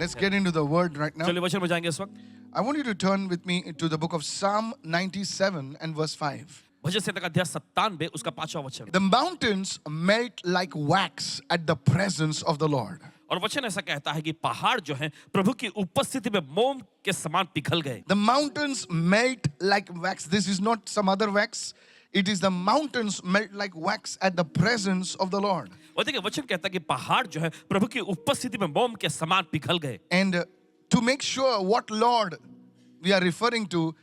Let's get into the word right now. चलिए वचन में जाएंगे इस वक्त. I want you to turn with me to the book of Psalm 97 and verse 5. भजन संहिता का अध्याय 97 उसका 5वां वचन. The mountains melt like wax at the presence of the Lord. और वचन ऐसा कहता है कि पहाड़ जो है प्रभु की उपस्थिति में मोम के समान पिघल गए. The mountains melt like wax. This is not some other wax. It is the mountains melt like wax at the presence of the Lord. और देखिए वचन कहता है कि पहाड़ जो है प्रभु की उपस्थिति में मोम के समान पिघल गए. And to make sure what Lord we are referring to,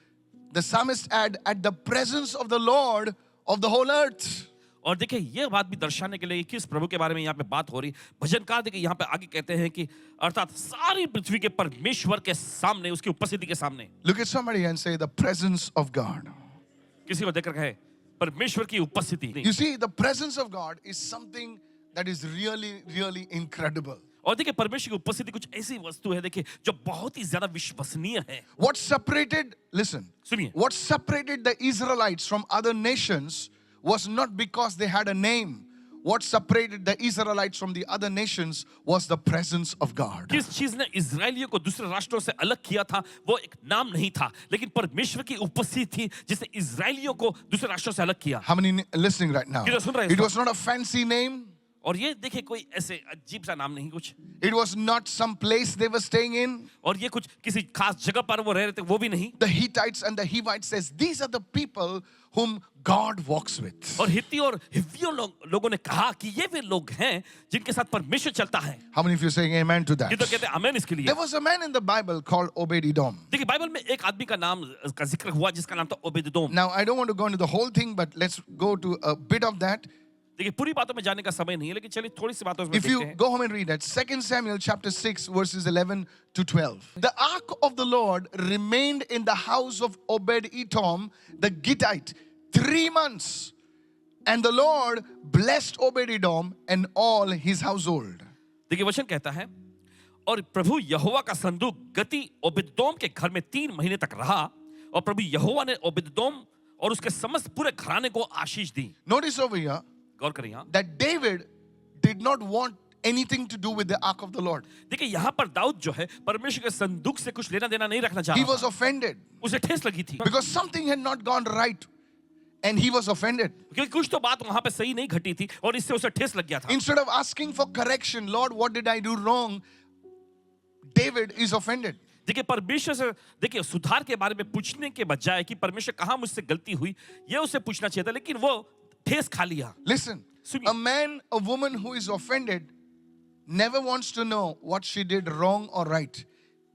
the psalmist add at the presence of the Lord of the whole earth. और देखिए ये बात भी दर्शाने के लिए किस प्रभु के बारे में यहाँ पे बात हो रही. भजनकार देखिए यहाँ पे आगे कहते हैं कि अर्थात सारी पृथ्वी के परमेश्वर के सामने, उसकी उपस्थिति के सामने. Look at somebody and say the presence of God. किसी को देखकर कहे परमेश्वर की उपस्थिति. You see, the presence of God is something that is really, really incredible. और देखिए परमेश्वर की उपस्थिति कुछ ऐसी वस्तु है देखिए जो बहुत ही ज्यादा विश्वसनीय है. What separated, listen, सुनिए. what separated the Israelites from other nations was not because they had a name. What separated the Israelites from the other nations was the presence of God. किस चीज ने इजरायलियों को दूसरे राष्ट्रों से अलग किया था वो एक नाम नहीं था लेकिन परमेश्वर की उपस्थिति थी जिसने इजरायलियों को दूसरे राष्ट्रों से अलग किया. How many listening right now? किधर सुन रहे हैं It इस was not a fancy name. और ये देखिए कोई ऐसे अजीब सा नाम नहीं कुछ. It was not some place they were staying in. और ये कुछ किसी खास जगह पर वो रह रहे थे वो भी नहीं. The Hittites and the Hivites says these are the people whom God walks with. और हित्ती और हिव्वियों लोगों ने कहा कि ये वे लोग हैं जिनके साथ परमेश्वर चलता है. How many of you are saying amen to that? ये तो कहते हैं आमेन इसके लिए. There was a man in the Bible called Obed-Edom. देखिए बाइबल में एक आदमी का नाम का जिक्र हुआ जिसका नाम था ओबेदोम. Now I don't want to go into the whole thing, but let's go to a bit of that. देखिए पूरी बातों में जाने का समय नहीं है लेकिन चलिए थोड़ी सी बातों में If देखते you हैं. go home and read that, 2 Samuel chapter 6 verses 11 to 12. The ark of the Lord remained in the house of Obed-Edom the Gittite 3 months. And the Lord blessed Obed-Edom and all his household. देखिए वचन कहता है और प्रभु यहोवा का संदूक गति ओबेदोम के घर में 3 महीने तक रहा और प्रभु यहोवा ने ओबेदोम और उसके समस्त पूरे घराने को आशीष दी. Notice over here गौर करिए यहाँ. that David did not want anything to do with the ark of the Lord. देखिए यहाँ पर दाऊद जो है परमेश्वर के संदूक से कुछ लेना देना नहीं रखना चाह He रहा was था. offended उसे ठेस लगी थी because something had not gone right and he was offended. क्योंकि कुछ तो बात वहां पे सही नहीं घटी थी और इससे उसे ठेस लग गया था. Instead of asking for correction, Lord, what did I do wrong? David is offended. देखिए परमेश्वर से देखिए सुधार के बारे में पूछने के बजाय कि परमेश्वर कहाँ मुझसे गलती हुई ये उसे पूछना चाहिए था लेकिन वो ठेस खा लिया. Listen, सुनिए. a man, a woman who is offended never wants to know what she did wrong or right.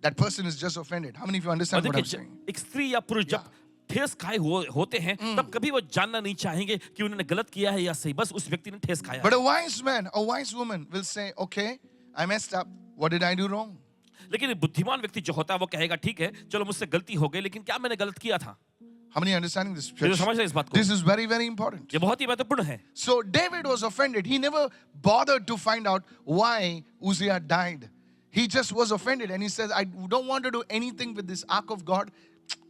That person is just offended. How many of you और understand what I'm देखिए saying? एक स्त्री या पुरुष जब ठेस खाए होते हैं तब कभी वो जानना नहीं चाहेंगे कि उन्होंने गलत किया है या सही. बस उस व्यक्ति ने ठेस खाया. But a wise man, a wise woman will say, okay, I messed up. What did I do wrong? लेकिन बुद्धिमान व्यक्ति जो होता है वो कहेगा ठीक है चलो मुझसे गलती हो गई लेकिन क्या मैंने गलत किया था. How many are understanding this? ये तो church? समझ रहे हैं इस बात को. This is very, very important. ये बहुत ही महत्वपूर्ण है. So David was offended. He never bothered to find out why Uzziah died. He just was offended and he says, I don't want to do anything with this ark of God.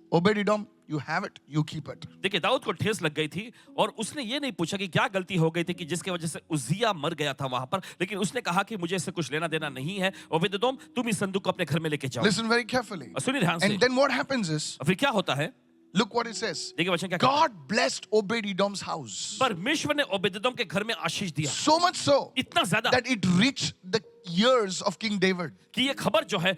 Obed-Edom, you have it, you keep it. देखिए दाऊद को ठेस लग गई थी और उसने ये नहीं पूछा कि क्या गलती हो गई थी कि जिसके वजह से उज्जिया मर गया था वहां पर लेकिन उसने कहा कि मुझे इससे कुछ लेना देना नहीं है. ओबेदोम तुम इस संदूक को अपने घर में लेके जाओ. Listen very carefully. और सुनिए ध्यान से. And then what happens is, और फिर क्या होता है look what it says. देखिए वचन क्या कहता है. God blessed Obed-Edom's house. परमेश्वर ने ओबेदोम के घर में आशीष दिया. So much so इतना ज्यादा that it reached the ears of King David. कि ये खबर जो है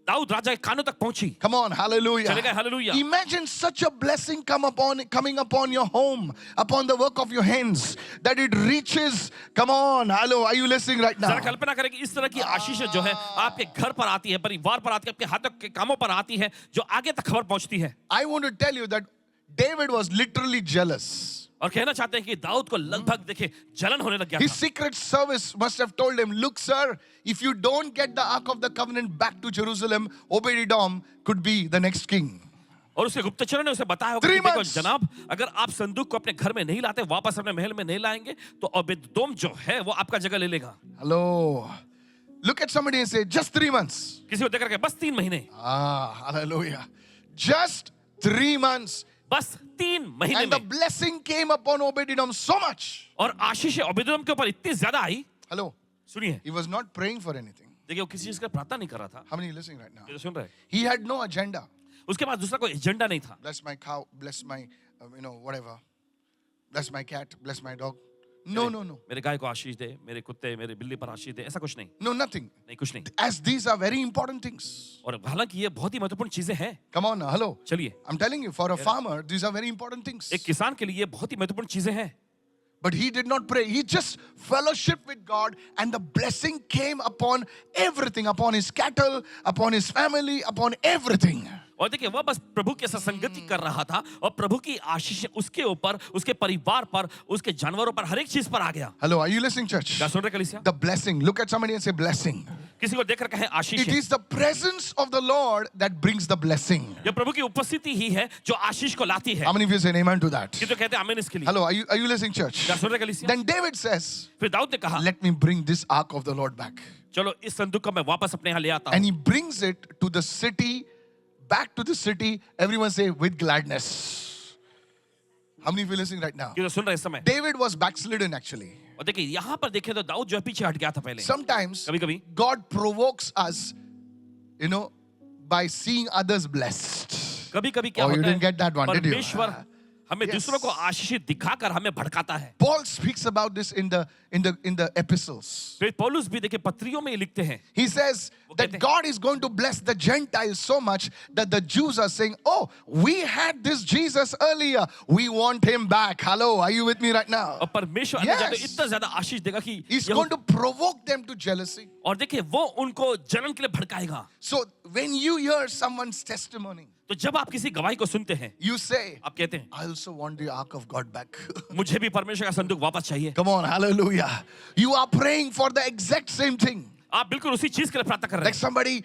दाऊद राजा के कानों तक पहुंची. Come on, hallelujah. चले गए, hallelujah. Imagine such a blessing coming upon your home, upon the work of your hands, that it reaches. Come on, hello, are you listening right now? जरा कल्पना करें कि इस तरह की आशीष जो है आपके घर पर आती है, परिवार पर आती है, आपके हाथों के कामों पर आती है, जो आगे तक खबर पहुंचती है. I want to tell you that David was literally jealous. और कहना चाहते हैं कि दाऊद को लगभग देखिए जलन होने लग गया His था. secret service must have told him, look sir, if you don't get the Ark of the Covenant back to Jerusalem, Obed-Edom could be the next king. और उसके गुप्तचरों ने उसे बताया होगा 3 कि देखो months. जनाब अगर आप संदूक को अपने घर में नहीं लाते वापस अपने महल में नहीं लाएंगे तो ओबेदोम जो है वो आपका जगह ले लेगा. Hello. Look at somebody and say, just 3 months. किसी को देखकर के बस 3 महीने. Hallelujah. Just 3 months. बस 3 महीने And the में. blessing came upon Obed-Edom so much. और आशीष ओबेदोम के ऊपर इतनी ज्यादा आई. Hello. सुनिए He was not praying for anything. देखिए वो किसी चीज का प्रार्थना नहीं कर रहा था। How many are listening right now? ये तो सुन रहे हैं। He had no agenda. उसके पास दूसरा कोई एजेंडा नहीं था। Bless my cow, bless my, whatever. Bless my cat, bless my dog. No. मेरे गाय को आशीष दे, मेरे कुत्ते, मेरे बिल्ली पर आशीष दे, ऐसा कुछ नहीं। No, nothing. नहीं, कुछ नहीं। As these are very important things. और हालांकि ये बहुत ही महत्वपूर्ण चीजें हैं। Come on now, hello. चलिए, I'm telling you, for a farmer, these are very important things. एक किसान के लिए ये बहुत ही महत्वपूर्ण चीजें हैं। But he did not pray. He just fellowship with God, and the blessing came upon everything, upon his cattle, upon his family, upon everything. और देखिए वह बस प्रभु के साथ संगति कर रहा था और प्रभु की आशीष उसके ऊपर, उसके परिवार पर, उसके जानवरों पर, हर एक चीज पर आ गया। Hello, are you listening, church? क्या सुन रहे कलीसिया? The blessing. Look at somebody and say blessing. किसी को देखकर कहे आशीष It है। is the presence of the Lord that brings the blessing. ये प्रभु की उपस्थिति ही है जो आशीष को लाती है। How many of you say amen to that? कि तो कहते हैं आमीन इसके लिए। Hello, are you listening, church? क्या सुन रहे कलीसिया? Then David says, फिर दाऊद ने कहा, let me bring this ark of the Lord back. चलो इस संदूक को मैं वापस अपने यहाँ ले आता And हूँ। he brings it to the city, back to the city. Everyone say, with gladness. How many of you listening right now? कि तो सुन रहे इस समय। David was backslidden actually. और देखिए यहाँ पर देखें तो दाऊद जो है पीछे हट गया था पहले। Sometimes कभी-कभी God provokes us, by seeing others blessed. कभी-कभी क्या Oh, you होता didn't get that है? one, did you? परमेश्वर हमें Yes. दूसरों को आशीषित दिखाकर हमें भड़काता है। Paul speaks about this in the epistles. फिर पौलुस भी देखिए पत्रियों में लिखते हैं। He says that God is going to bless the Gentiles so much that the Jews are saying, oh, we had this Jesus earlier. We want him back. Hello, are you with me right now? और परमेश्वर अन्य जातियों को Yes. इतना ज्यादा आशीष देगा कि He's ये going to provoke them to jealousy. और देखिए वो उनको जलन के लिए भड़काएगा। So when you hear someone's testimony, तो जब आप किसी गवाही को सुनते हैं, you say, आप कहते हैं I also want the ark of God back. मुझे भी परमेश्वर का संदूक वापस चाहिए। Come on, hallelujah. You are praying for the exact same thing. आप बिल्कुल उसी चीज के लिए प्रार्थना कर रहे Like हैं। somebody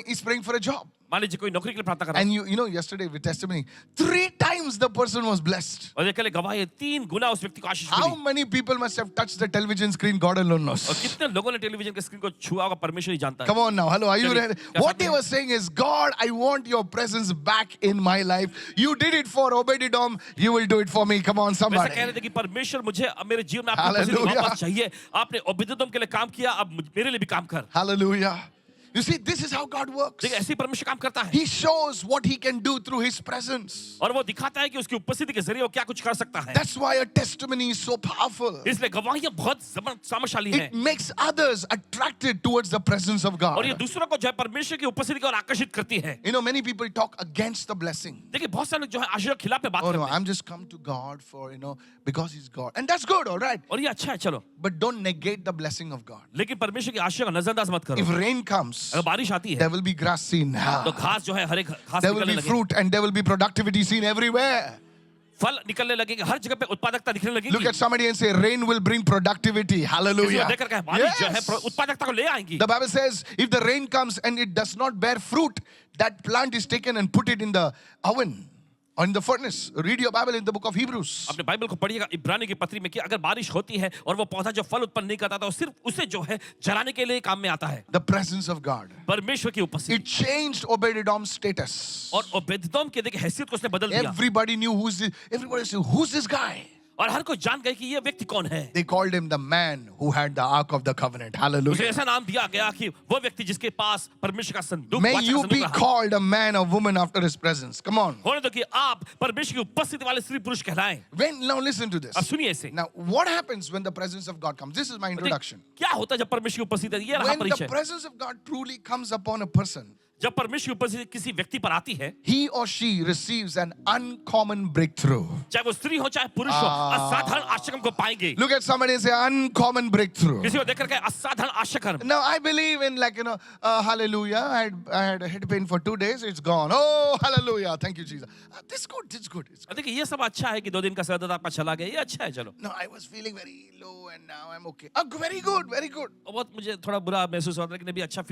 is praying for a job. मान लीजिए कोई नौकरी के लिए प्रार्थना कर रहा है। And you know, yesterday with testimony, 3 times the person was blessed. और ये कल गवाही है, 3 गुना उस व्यक्ति को आशीष How milli. many people must have touched the television screen? God alone knows. और कितने लोगों ने टेलीविजन के स्क्रीन को छुआ होगा परमेश्वर ही जानता है। Come on now, hello, are you Chaliए, ready? क्या What साथ he में? was saying is, God, I want your presence back in my life. You did it for Obed-Edom, you will do it for me. Come on, वैसे somebody. कह रहे थे कि परमेश्वर मुझे अब मेरे जीवन में आपकी उपस्थिति Hallelujah. वापस चाहिए। आपने ओबेदेदोम के लिए काम किया, अब मेरे लिए भी काम कर। Hallelujah. You see, this is how God works. देखिए ऐसे ही परमेश्वर काम करता है। He shows what he can do through his presence. और वो दिखाता है कि उसकी उपस्थिति के जरिए वो क्या कुछ कर सकता है। That's why a testimony is so powerful. इसलिए गवाहियां बहुत सामर्थ्यशाली हैं। It makes others attracted towards the presence of और ये God. दूसरों को जो है परमेश्वर की उपस्थिति की ओर आकर्षित करती है। You know, many people talk against the blessing. देखिए बहुत सारे लोग जो है आशीष के खिलाफ में बात Oh no, करते हैं। I'm just come to God for, because he's God. And that's good, all right. और ये अच्छा है चलो, But don't negate the blessing of God. लेकिन परमेश्वर की आशीष का नजरअंदाज मत करो। If rain comes, अगर बारिश आती है there will be grass seen. तो घास जो है हर एक घास There will निकलने be लगे, fruit and there will be productivity seen everywhere. फल निकलने लगेंगे, हर जगह पे उत्पादकता दिखने लगेगी। Look at somebody and say, rain will bring productivity. किसी को Hallelujah. देखकर कहे बारिश जो है Yes. उत्पादकता को ले आएंगी। The Bible says, if the rain comes and it does not bear fruit, that plant is taken and put it in the oven or in the furnace. Read your Bible in the book of Hebrews. अपने Bible को पढ़िएगा इब्रानी की पत्री में कि अगर बारिश होती है और वो पौधा जो फल उत्पन्न नहीं करता तो सिर्फ उसे जो है जलाने के लिए काम में आता है। The presence of God. परमेश्वर की उपस्थिति। It changed Obed-Edom's status. और ओबेदेदोम के देखिए हैसियत को उसने बदल दिया। Everybody knew everybody said, who's this guy? और हर कोई जान गए कि ये व्यक्ति कौन है। They called him the man who had the Ark of the Covenant. उसे Hallelujah. ऐसा नाम दिया गया कि वो व्यक्ति जिसके पास परमेश्वर का संदूक, May वाचा का you संदूक be रहा। called a man or woman after his presence. Come on. होने दो कि आप परमेश्वर की उपस्थिति वाले स्त्री पुरुष कहलाएं। Now listen to this. अब सुनिए इसे। Now, what happens when the presence of God comes? This is my introduction. क्या होता है जब परमेश्वर की उपस्थिति है? ये रहा When the परिचय। presence of God truly comes upon a person, जब परमेश्वर की उपस्थिति किसी व्यक्ति पर आती है, he or she receives an uncommon breakthrough. चाहे वो स्त्री हो चाहे पुरुष हो, असाधारण आश्चर्य को पाएंगे। Look at somebody and say, uncommon breakthrough. किसी को देखकर कहे असाधारण आश्चर्य। Now, I believe in hallelujah. I had a head pain for 2 days. It's gone. Oh, hallelujah. Thank you, Jesus. This is good. This is good. It's good. देखिए ये सब अच्छा है कि 2 दिन का सर दर्द आपका चला गया, ये अच्छा है चलो। No, I was feeling very low and now I'm okay. Oh, very good. Very good. और बहुत मुझे थोड़ा बुरा महसूस हो रहा है लेकिन अभी अच्छा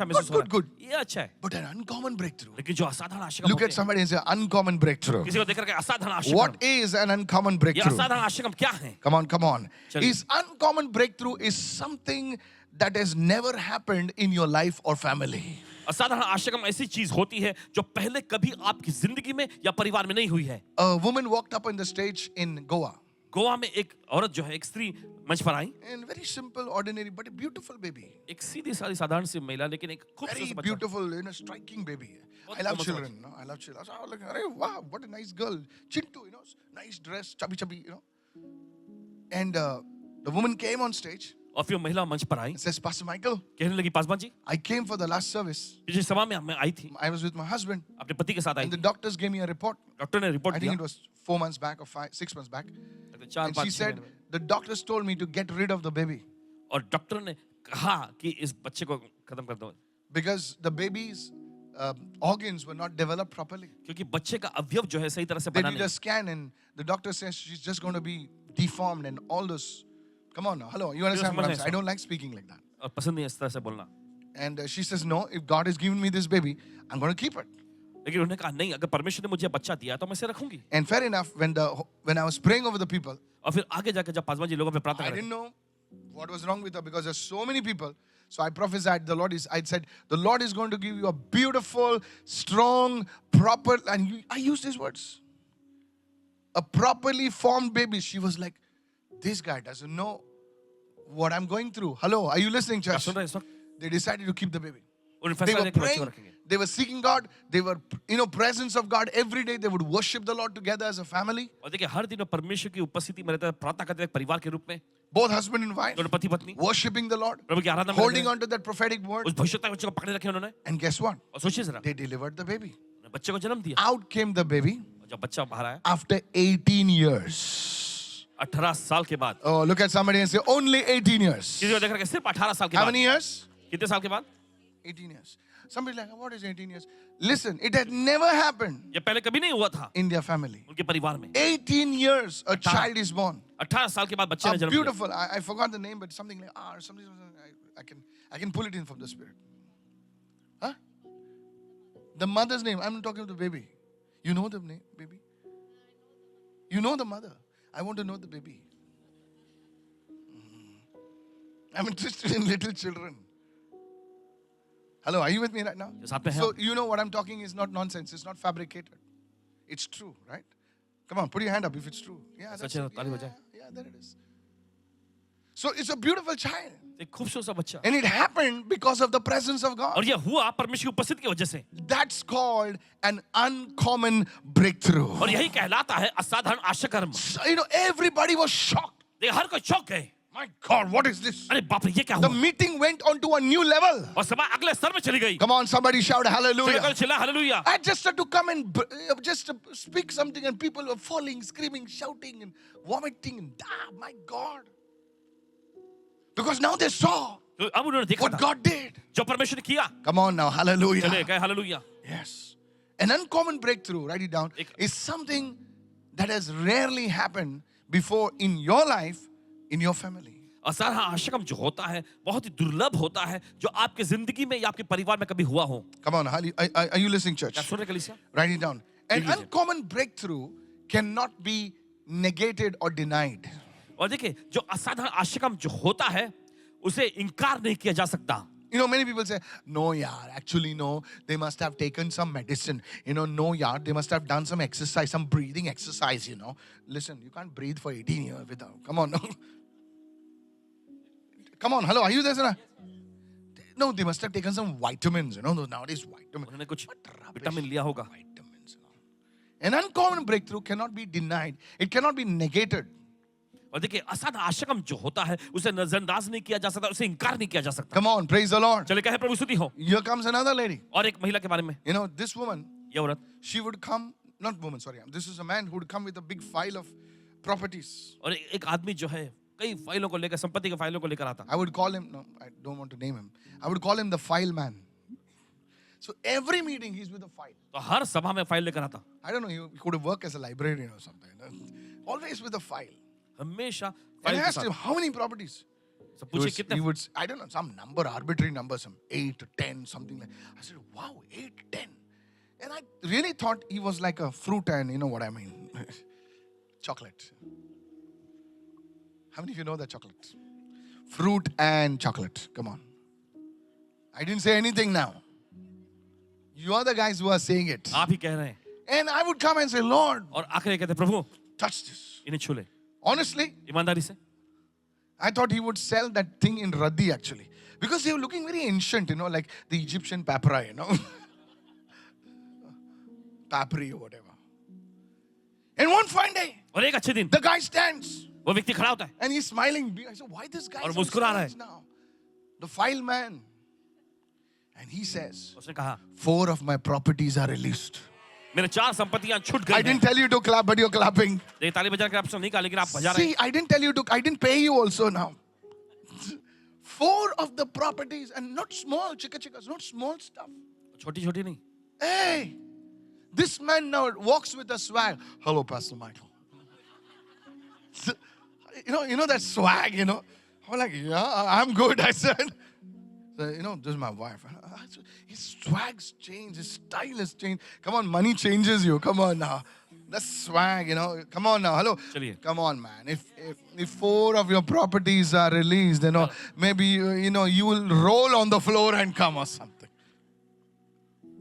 महसूस हो रहा है। good. ये अच्छा है। But an uncommon breakthrough. लेकिन जो असाधारण आश्चर्य Look at somebody and say, uncommon breakthrough. किसी को देखकर कहे असाधारण आश्चर्य। What is an uncommon ये breakthrough? असाधारण आश्चर्य क्या है? Come on, come on. चलिए। Is uncommon breakthrough is something that has never happened in your life or family. असाधारण आश्चर्य ऐसी चीज होती है जो पहले कभी आपकी जिंदगी में या परिवार में नहीं हुई है। A woman walked up on the stage in Goa. Goa में एक औरत जो है, एक स्त्री मंच पर आई, And very simple, ordinary, but a beautiful baby. एक सीधी सादी साधारण सी महिला, लेकिन एक खूबसूरत Very सा बच्चा। beautiful, striking baby. I love बहुत children. No? I love children. I was like, "Arey, wow, what a nice girl. Chintu, nice dress, chubby. And the woman came on stage और फिर महिला मंच पर आई, and says, Pastor Michael, कहने लगी, Paswan ji, I came for the last service. पिछले सभा में मैं आई थी, I was with my husband, अपने पति के साथ आई and the थी। doctors gave me a report. Doctor ने रिपोर्ट I दिया, think it was 4 months back or 6 months back. लगभग 4 And she 5 said, महीने में। the doctors told me to get rid of the baby और doctor ने कहा कि इस बच्चे को खत्म कर दो, because the baby's organs were not developed properly. क्योंकि बच्चे का अवयव जो है सही तरह से They बना did नहीं। a scan, and the doctor says she's just going to be deformed and all this. Come on now. Hello, you understand what I'm saying? I don't like speaking like that. और पसंद नहीं है इस तरह से बोलना। And she says, no, if God has given me this baby, I'm going to keep it. लेकिन उन्होंने कहा नहीं, अगर परमेश्वर ने मुझे बच्चा दिया तो मैं इसे रखूंगी। And fair enough, when I was praying over the people, और फिर आगे जाकर जब पासवान जी लोगों पे प्रार्थना I करें, didn't know what was wrong with her because there's so many people. So I prophesied, I said, the Lord is going to give you a beautiful, strong, proper, and I used these words. A properly formed baby. She was like, this guy doesn't know what I'm going through. Hello, are you listening, क्या church? सुन रहे हैं इस वक्त? They decided to keep the baby. उन्होंने They फैसला were लिया कि बच्चे को praying, रखेंगे। they were seeking God, they were, presence of God every day. They would worship the Lord together as a family. और देखिए हर दिन वो परमेश्वर की उपस्थिति में रहते हैं, प्रार्थना करते हैं परिवार के रूप में, Both husband and wife, दोनों पति पत्नी worshiping the Lord, प्रभु की आराधना में holding रहते हैं। on to that prophetic word. उस भविष्यता बच्चे को पकड़े रखे उन्होंने। And guess what? और सोचिए जरा, They delivered the baby. उन्होंने बच्चे को जन्म दिया। Out came the baby और जब बच्चा बाहर आया, after 18 years. 18 साल के बाद, Oh, look at somebody and say, only 18 years. किसी को देख रहे सिर्फ 18 साल के How बाद, many years? कितने साल के बाद? 18 years. Somebody's like, what is 18 years? Listen, it had never happened ये पहले कभी नहीं हुआ था in their family. उनके परिवार में। 18 years, a child is born. 18 साल के बाद बच्चे ने A जन्म लिया। beautiful, I forgot the name, but something like something. I can pull it in from the spirit. Huh? The mother's name. I'm not talking to the baby. You know the name, baby? You know the mother. I want to know the baby. I'm interested in little children. Hello, are you with me right now? साथ में हैं So आप? you know what I'm talking is not nonsense. It's not fabricated. It's true, right? Come on, put your hand up if it's true. Yeah, that's सच है, it. ताली बजाएं। Yeah, there it is. So it's a beautiful child. एक खूबसूरत सा बच्चा, And it happened because of the presence of God. और ये हुआ परमेश्वर की उपस्थिति की वजह से। That's called an uncommon breakthrough. और यही कहलाता है असाधारण आश्चर्यकर्म। So, everybody was shocked. देखिए हर कोई चौंक गए। My God, what is this? अरे बाप रे, ये क्या The हुआ? meeting went on to a new level. और सभा अगले स्तर में चली गई। Come on, somebody shout hallelujah. चिल्ला hallelujah. I just had to come and just to speak something, and people were falling, screaming, shouting, and vomiting. And my God. Because now they saw तो अब उन्होंने देखा what था God did. जो परमेश्वर ने किया। Come on now, hallelujah. चले गए hallelujah. Yes. An uncommon breakthrough, write it down, is something that has rarely happened before in your life, in your family. असाधारण आश्चर्यकर्म जो होता है बहुत ही दुर्लभ होता है, जो आपके जिंदगी में या आपके परिवार में कभी हुआ हो। Come on, are you listening, church? क्या सुन रहे कलीसिया? Write it down. An लीजिए। uncommon breakthrough cannot be negated or denied. और देखिए जो असाधारण आश्चर्यकर्म जो होता है उसे इनकार नहीं किया जा सकता। Many people say, no, yaar, actually, no, they must have taken some medicine. No, yaar, they must have done some exercise, some breathing exercise, Listen, you can't breathe for 18 years without, come on, no. Come on, hello, are you there, sir? No, they must have taken some vitamins, nowadays vitamins. उन्होंने कुछ What rubbish. Vitamin लिया होगा। Vitamins, An uncommon breakthrough cannot be denied. It cannot be negated. और देखिए असाधारण आश्चर्यकर्म जो होता है उसे नजरअंदाज नहीं किया जा सकता, उसे इनकार नहीं किया जा सकता। Come on, praise the Lord. चले कहे प्रभु स्तुति हो। Here comes another lady. और एक महिला के बारे में, This woman, ये औरत, she would come, not woman, sorry. This is a man who would come with a big file of properties. और एक आदमी जो है कई फाइलों को लेकर, संपत्ति के फाइलों को लेकर आता। I would call him, no, I don't want to name him. I would call him the file man. So every meeting he's with a file. तो हर सभा में फाइल लेकर आता। I don't know, he could have worked as a librarian or something. Always with a file. हमेशा And file I के asked him, साथ। how many properties? सब He पूछे he कितने? would, I don't know, some number, arbitrary number, some 8, 10, something like. I said, wow, 8, 10. And I really thought he was like a fruit and, you know what I mean, chocolate. How many of you know that chocolate? Fruit and chocolate. Come on. I didn't say anything now. You are the guys who are saying it. आप ही कह रहे हैं। And I would come and say, Lord, और आखिर कहते प्रभु touch this. इन्हें छू ले। Honestly, ईमानदारी से I thought he would sell that thing in Radhi actually. Because they were looking very ancient, like the Egyptian papyri, papyri or whatever. And one fine day, और एक अच्छे दिन the guy stands वो व्यक्ति खड़ा होता है and he's smiling. I said, why this guy और is मुस्कुरा रहा है। now? The file man. And he says, उसने कहा 4 of my properties are released. मेरे 4 संपत्तियां छूट I गई didn't हैं। tell you to clap, but you're clapping. ये ताली बजा के आप सब नहीं कहा लेकिन आप बजा रहे See, हैं। I didn't tell you to, I didn't pay you also now. 4 of the properties, and not small, chickas, not small stuff. छोटी छोटी नहीं। Hey, this man now walks with a swag. Hello, Pastor Michael. So, you know that swag, I'm like, yeah, I'm good. I said, so, this is my wife. His swag's changed, his style has changed. Come on, money changes you. Come on now. The swag, come on now. Hello. चलिए। Come on, man. If 4 of your properties are released, maybe, you will roll on the floor and come or something.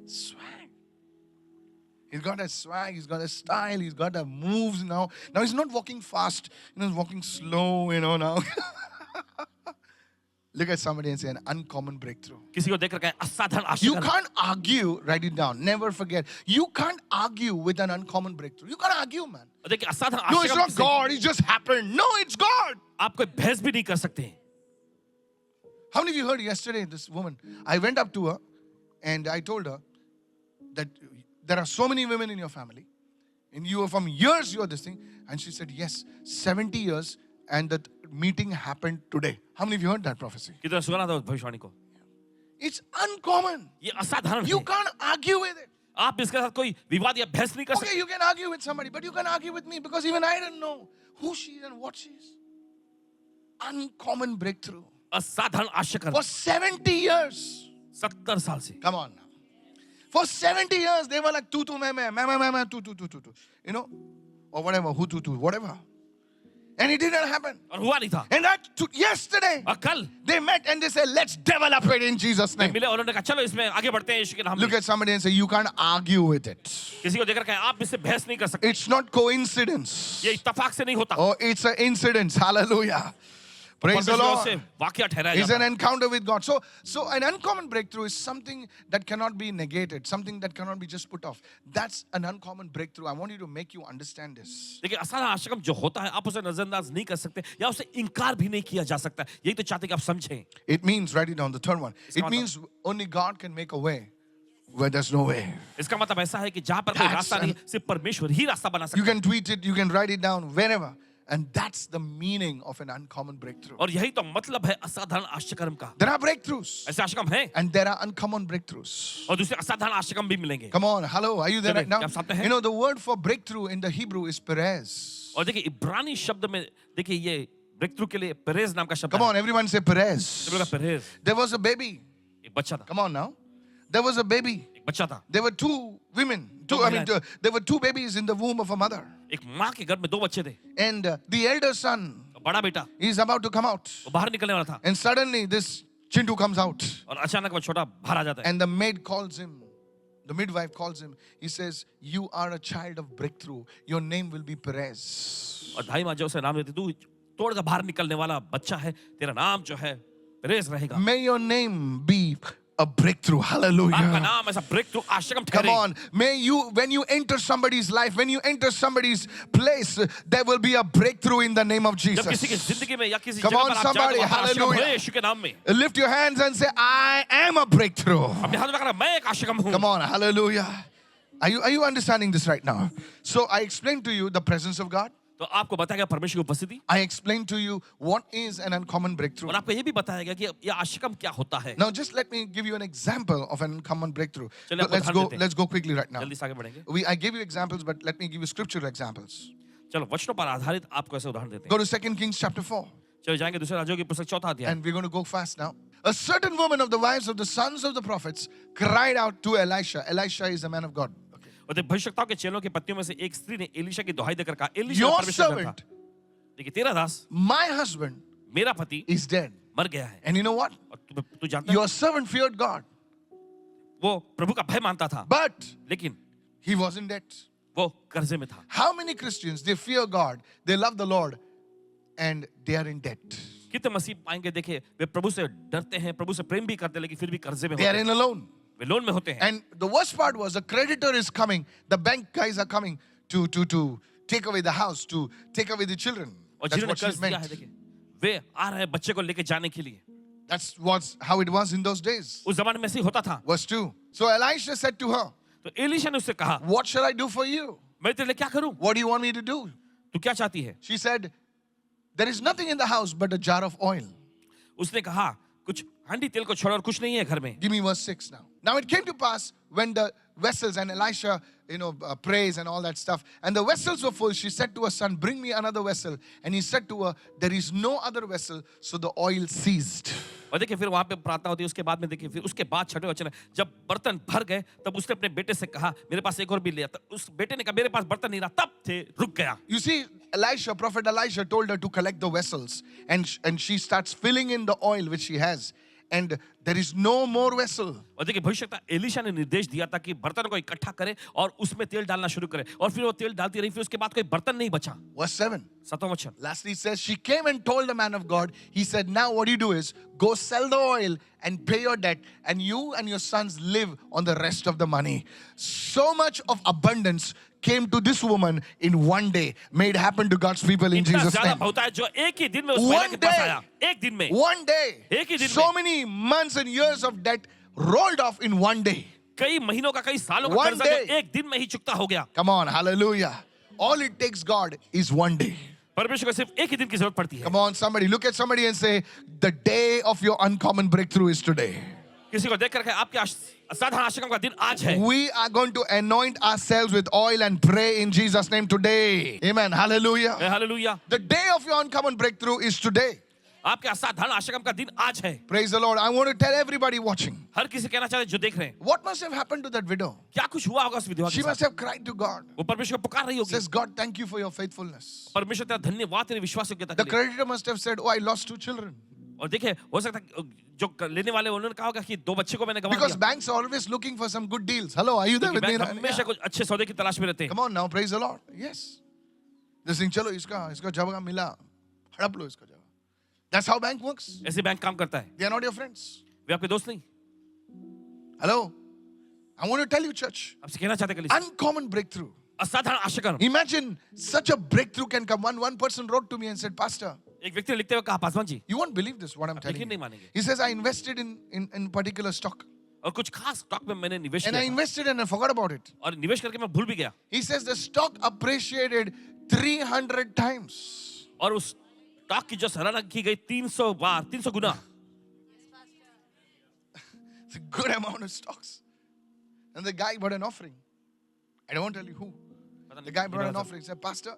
Swag. He's got a swag, he's got a style, he's got a moves now. Now he's not walking fast, he's walking slow, now. Look at somebody and say an uncommon breakthrough. किसी को देख कर कहें असाधारण You आशीर्वाद। can't argue, write it down, never forget. You can't argue with an uncommon breakthrough. You can't argue, man. और देखिए असाधारण No, it's आशीर्वाद not किसी- God, it just happened. No, it's God. आप कोई बहस भी नहीं कर सकते। How many of you heard yesterday this woman? I went up to her and I told her that there are so many women in your family and you are from years you are this thing. And she said, yes, 70 years and that meeting happened today. How many of you heard that prophecy? कितना सुना था उस भविष्यवाणी को? It's uncommon. ये असाधारण You है। can't argue with it. आप इसके साथ कोई विवाद या बहस नहीं कर सकते। Okay, you can argue with somebody, but you can argue with me because even I don't know who she is and what she is. Uncommon breakthrough. असाधारण आशीर्वाद For 70 years. 70 साल से। Come on now. For 70 years, they were like, tu, me, tu, or whatever, who, tu, whatever. And it didn't happen. और हुआ नहीं था। And that took yesterday. और कल They met and they said, let's develop it in Jesus' name. मिले और उन्होंने कहा चलो इसमें आगे बढ़ते हैं यीशु के नाम Look में। at somebody and say, you can't argue with it. किसी को देखकर कहें आप इससे बहस नहीं कर सकते। It's not coincidence. ये इत्तेफाक से नहीं होता। Oh, it's an incident. Hallelujah. Praise the परमेश्वर से Lord. वाकया ठहराया It's जाता an है। encounter with God. So an uncommon breakthrough is something that cannot be negated, something that cannot be just put off. That's an uncommon breakthrough. I want you to make you understand this. देखिए असाधारण आशीर्वाद जो होता है आप उसे नजरअंदाज नहीं कर सकते या उसे इनकार भी नहीं किया जा सकता। यही तो चाहते कि आप समझें। It means, write it down, the third one. It मतलब- means only God can make a way where there's no way. इसका मतलब ऐसा है कि जहां पर कोई That's रास्ता नहीं सिर्फ परमेश्वर ही रास्ता बना You सकता है। can tweet it, you can write it down, wherever. And that's the meaning of an uncommon breakthrough. और यही तो मतलब है असाधारण आशीर्वाद का। There are breakthroughs, ऐसे आशीर्वाद हैं and there are uncommon breakthroughs. और दूसरे असाधारण आशीर्वाद भी मिलेंगे। Come on, hello, are you there चलिए, right now? क्या आप साथ में हैं? The word for breakthrough in the Hebrew is Perez. और देखिए इब्रानी शब्द में देखिए ये ब्रेक थ्रू के लिए पेरेज नाम का शब्द Come है। on, everyone say Perez. सब लोग का Perez There was a baby. एक बच्चा था। Come on now. There was a baby. एक बच्चा था। There were 2 women. There were 2 babies in the womb of a mother. एक माँ के घर में 2 बच्चे थे। And the elder son और बड़ा बेटा is about to come out. वो बाहर निकलने वाला था And suddenly this Chintu comes out. और अचानक वो छोटा बाहर आ जाता है। And the maid calls him. The midwife calls him. He says, you are a child of breakthrough. Your name will be Perez. और धाई माँ जो उसे नाम देती तू तोड़ कर बाहर निकलने वाला बच्चा है तेरा नाम जो है पेरेज रहेगा। May your name be a breakthrough. आपका Hallelujah. नाम ऐसा ब्रेक थ्रू आशीर्वाद Come ठहरे। on. May you, when you enter somebody's life, when you enter somebody's place, there will be a breakthrough in the name of जब किसी की Jesus. जिंदगी में या किसी Come जगह on, पर आप somebody. जाओ तो वहाँ पर आशीर्वाद Hallelujah. हो यीशु के नाम में। Lift your hands and say, I am a breakthrough. अपने हाथ में कहा मैं एक आशीर्वाद हूँ। Come on. Hallelujah. Are you understanding this right now? So I explained to you the presence of God. तो आपको बताया गया परमेश्वर की उपस्थिति I explained to you what is an uncommon breakthrough. और आपको ये भी बताया गया कि ये आशीर्वाद क्या होता है। Now just let me give you an example of an uncommon breakthrough. चलिए आपको उदाहरण देते हैं। Let's go quickly right now. जल्दी से आगे बढ़ेंगे। I gave you examples, but let me give you scriptural examples. चलो वचनों पर आधारित आपको ऐसे उदाहरण देते हैं। Go to 2 Kings chapter 4. चलो जाएंगे दूसरे राज्यों की पुस्तक चौथा अध्याय। And we're going to go fast now. A certain woman of the wives of the sons of the prophets cried out to Elisha. Elisha is a man of God. Okay. और भविष्यवक्ताओं के चेलों की पत्नियों में से एक स्त्री ने एलीशा की दुहाई देकर कहा एलीशा Your परमेश्वर का था। servant, देखिए तेरा दास my husband, मेरा पति is dead. मर गया है And you know what? और तू जानता है Your servant feared God, वो प्रभु का भय मानता था but लेकिन he was in debt. वो कर्जे में था। How many Christians, they fear God, they love the Lord, and they are in debt. कितने मसीह पाएंगे, देखिए वे प्रभु से डरते हैं, प्रभु से प्रेम भी करते हैं, लेकिन फिर भी कर्जे में They होते are हैं, in a loan. Way loan में होते हैं। And the worst part was the creditor is coming. The bank guys are coming to take away the house, to take away the children. और That's जिन्होंने what कर्ज she's दिया है, meant. देखिए वे आ रहे हैं बच्चे को लेके जाने के लिए। That's how it was in those days. उस जमाने में ऐसे ही होता था। Verse 2. So Elisha said to her, तो एलीशा ने उससे कहा, what shall I do for you? मैं तेरे लिए क्या करूं? What do you want me to do? तू क्या चाहती है? She said, there is nothing in the house but a jar of oil. उसने कहा, कुछ हांडी तेल को छोड़ और कुछ नहीं है घर में। Give me verse 6 now. Now it came to pass when the vessels and Elisha, prays and all that stuff, and the vessels were full, she said to her son, bring me another vessel. And he said to her, there is no other vessel, so the oil ceased. और देखिए फिर वहां पे प्रार्थना होती है, उसके बाद में देखिए फिर उसके बाद छठे वचन है, जब बर्तन भर गए तब उसने अपने बेटे से कहा, मेरे पास एक और भी ले आ। तब उस बेटे ने कहा, मेरे पास बर्तन नहीं रहा, तब थे रुक गया। You see, prophet Elisha told her to collect the vessels, and she starts filling in the oil which she has, and there is no more vessel. और देखिए भविष्यवक्ता एलीशा ने निर्देश दिया था कि बर्तन को इकट्ठा करे और उसमें तेल डालना शुरू करे, और फिर वो तेल डालती रही, फिर उसके बाद कोई बर्तन नहीं बचा। Verse 7. सातवां वचन, Lastly, it says, she came and told the man of God. He said, now what you do is go sell the oil and pay your debt, and you and your sons live on the rest of the money. So much of abundance came to this woman in one day, made happen to God's people in इतना Jesus' ज्यादा name. होता है जो एक ही दिन में उस महिला One के पास day. आया, एक दिन में, One day. एक ही दिन So में। many months and years of debt rolled off in one day. कई महीनों का, कई सालों का One कर्जा day. जो एक दिन में ही चुकता हो गया। Come on, hallelujah. All it takes, God, is one day. परमेश्वर को सिर्फ एक ही दिन की जरूरत पड़ती है। Come on, somebody, look at somebody and say, the day of your uncommon breakthrough is today. किसी को देख करके आपके असाधारण आशीर्वाद का दिन आज है। We are going to anoint ourselves with oil and pray in Jesus' name today. Amen. Hallelujah. Hallelujah. The day of your uncommon breakthrough is today. आपके असाधारण आशीर्वाद का दिन आज है। Praise the Lord. I want to tell everybody watching. हर किसी कहना चाहते जो देख रहे हैं, What must have happened to that widow? क्या कुछ हुआ होगा उस विधवा She के must साथ? have cried to God. वो परमेश्वर को पुकार रही होगी, Says, God, thank you for your faithfulness. परमेश्वर तेरा धन्यवाद तेरे विश्वास योग्यता The के लिए। creditor must have said, oh, I lost 2 children. और देखिए हो सकता है जो लेने वाले उन्होंने कहा होगा कि 2 बच्चे को मैंने गंवा Because दिया। banks are always looking for some good deals. Hello, are you there with me? Bank हमेशा कुछ अच्छे सौदे की तलाश में रहते हैं। Come on now, praise the Lord. Yes. They're saying, चलो इसका जगह मिला, हड़प लो इसका जगह. That's how bank works. ऐसे बैंक काम करता है। They are not your friends. वे आपके दोस्त नहीं। Hello. I want to tell you, church, आपसे कहना चाहते हैं uncommon breakthrough. असाधारण आशीर्वाद। Imagine such a breakthrough can come. One person wrote to me and said, Pastor, एक व्यक्ति ने लिखते हुए कहा, Paswan ji, you won't believe this, what I'm आप telling यकीन you. नहीं मानेंगे। He says, I invested in particular stock. और कुछ खास स्टॉक में मैंने निवेश And I किया था, invested and I forgot about it. और निवेश करके मैं भूल भी गया, He says the stock appreciated 300 times. और उस स्टॉक की जो सराहना की गई 300 बार, 300 गुना। It's a good amount of stocks. And the guy brought an offering. I don't want to tell you who. The guy brought an offering. He said, Pastor,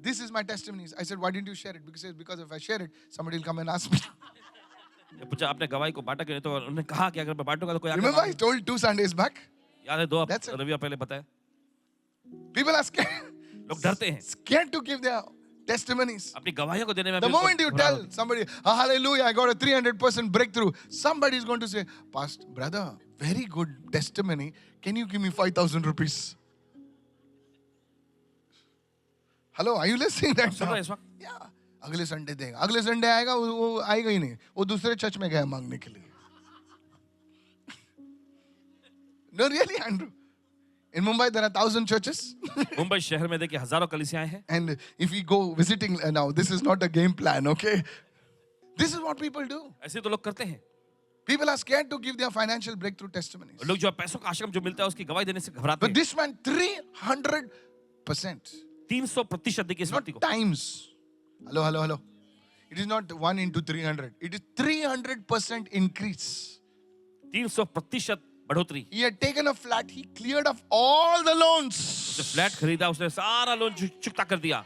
this is my testimony. I said, why didn't you share it? Because if I share it, somebody will come and ask me. पूछा आपने गवाही को बांटा क्यों नहीं, तो उन्होंने कहा कि अगर मैं बांटूंगा तो कोई आके Remember I मांगे। told 2 Sundays back? याद है 2 That's it. रविवार पहले बताया, People are लोग डरते हैं scared to give their testimonies. अपनी गवाहियों को देने में। The भी moment you घबराहट tell होती है। somebody, oh, hallelujah, I got a 300% breakthrough, somebody is going to say, Pastor, brother, very good testimony. Can you give me 5,000 rupees? Hello, are you listening to that? सुन रहे हैं इस वक्त? Yeah. अगले Sunday देगा. अगले Sunday आएगा, वो आएगा ही नहीं. वो दूसरे चर्च में गया मांगने के लिए. No, really, Andrew. In Mumbai, there are 1,000 churches. Mumbai शहर में देखिए हजारों कलीसियाएं हैं, And if we go visiting now, this is not a game plan, okay? This is what people do. ऐसे तो लोग करते हैं। People are scared to give their financial breakthrough testimonies. लोग जो पैसों का आश्रम जो मिलता है उसकी गवाही देने से घबराते But हैं। this man, 300%. 300% देखिए इस Not व्यक्ति को। times. Hello. It is not 1 into 300. It is 300% increase. 300% बढ़ोतरी। He had taken a flat. He cleared off all the loans. उसने फ्लैट खरीदा, उसने सारा लोन चुकता कर दिया।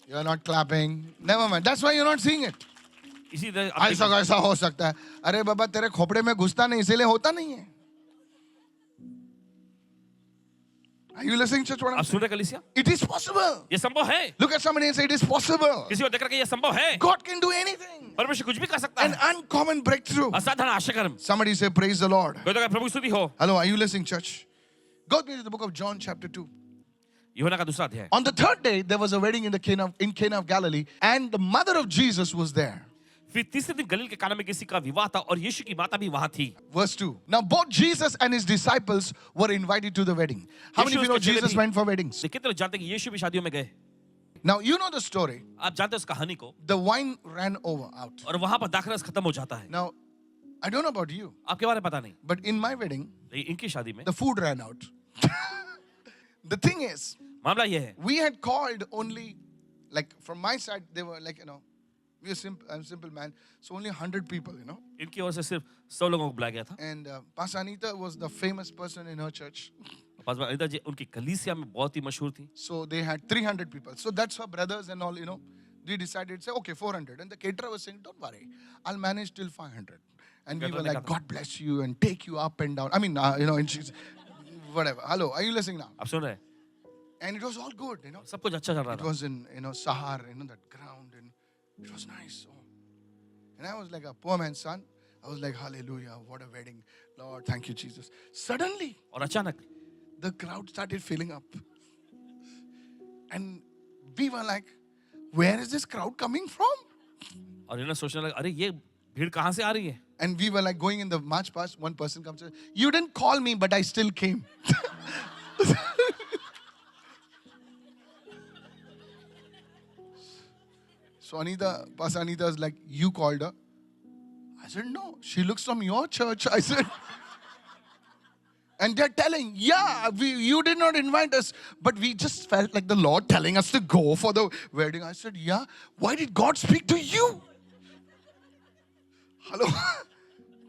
You are not clapping. Never mind. That's why you're not seeing it. इसी तरह ऐसा हो सकता है. अरे बाबा तेरे खोपड़े में घुसता नहीं इसीलिए होता नहीं है. Are you listening, church? What I'm आप saying? सुन रहे कलीसिया? It is possible. ये संभव है। Look at somebody and say, it is possible. किसी को देख करके ये संभव है। God can do anything. परमेश्वर कुछ भी कर सकता An है। uncommon breakthrough. असाधारण आशीर्वाद। Somebody say, praise the Lord. कोई तो कहे प्रभु की स्तुति हो। Hello, are you listening, church? Go with me to the book of John, chapter 2. यूहन्ना का दूसरा अध्याय। On the third day, there was a wedding in Cana of Galilee, and the mother of Jesus was there. फिर तीसरे दिन गलील के काना में किसी का विवाह था और यीशु की माता भी वहां थी। Verse 2. Now both Jesus and his disciples were invited to the wedding. How many of you know Jesus went for weddings? कितने लोग जानते हैं कि यीशु भी शादियों में गए? Now you know the story. आप जानते हैं उस कहानी को। The wine ran over out. और वहां पर दाखरस खत्म हो जाता है। Now, I don't know about you, आपके बारे में पता नहीं, but in my wedding, इनकी शादी में the food ran out. The thing is, मामला ये है, we had called only, like from my side, they were like, I'm a simple man, so only 100 people, इनकी ओर से सिर्फ 100 लोगों को बुलाया गया था। And Pastor Anita was the famous person in her church. पास अनिता जी उनकी कलीसिया में बहुत ही मशहूर थी। So they had 300 people. So that's her brothers and all, they decided, say, okay, 400. And the caterer was saying, don't worry, I'll manage till 500. And we were like, God bless you and take you up and down. I mean, and she's, whatever. Hello, are you listening now? आप सुन रहे हैं? And it was all good, सब कुछ अच्छा चल रहा It था। was in, Sahar, that ground, and it was nice. Oh. And I was like a poor man's son. I was like, hallelujah, what a wedding. Lord, thank you, Jesus. Suddenly, और अचानक the crowd started filling up. And we were like, where is this crowd coming from? और इन्हें सोचने लगा, अरे ये भीड़ कहाँ से आ रही है? And we were like going in the march past, one person comes and says, you didn't call me, but I still came. So Pastor Anita was like, you called her? I said, no, she looks from your church. I said, and they're telling, yeah, you did not invite us, but we just felt like the Lord telling us to go for the wedding. I said, yeah, why did God speak to you? Hello?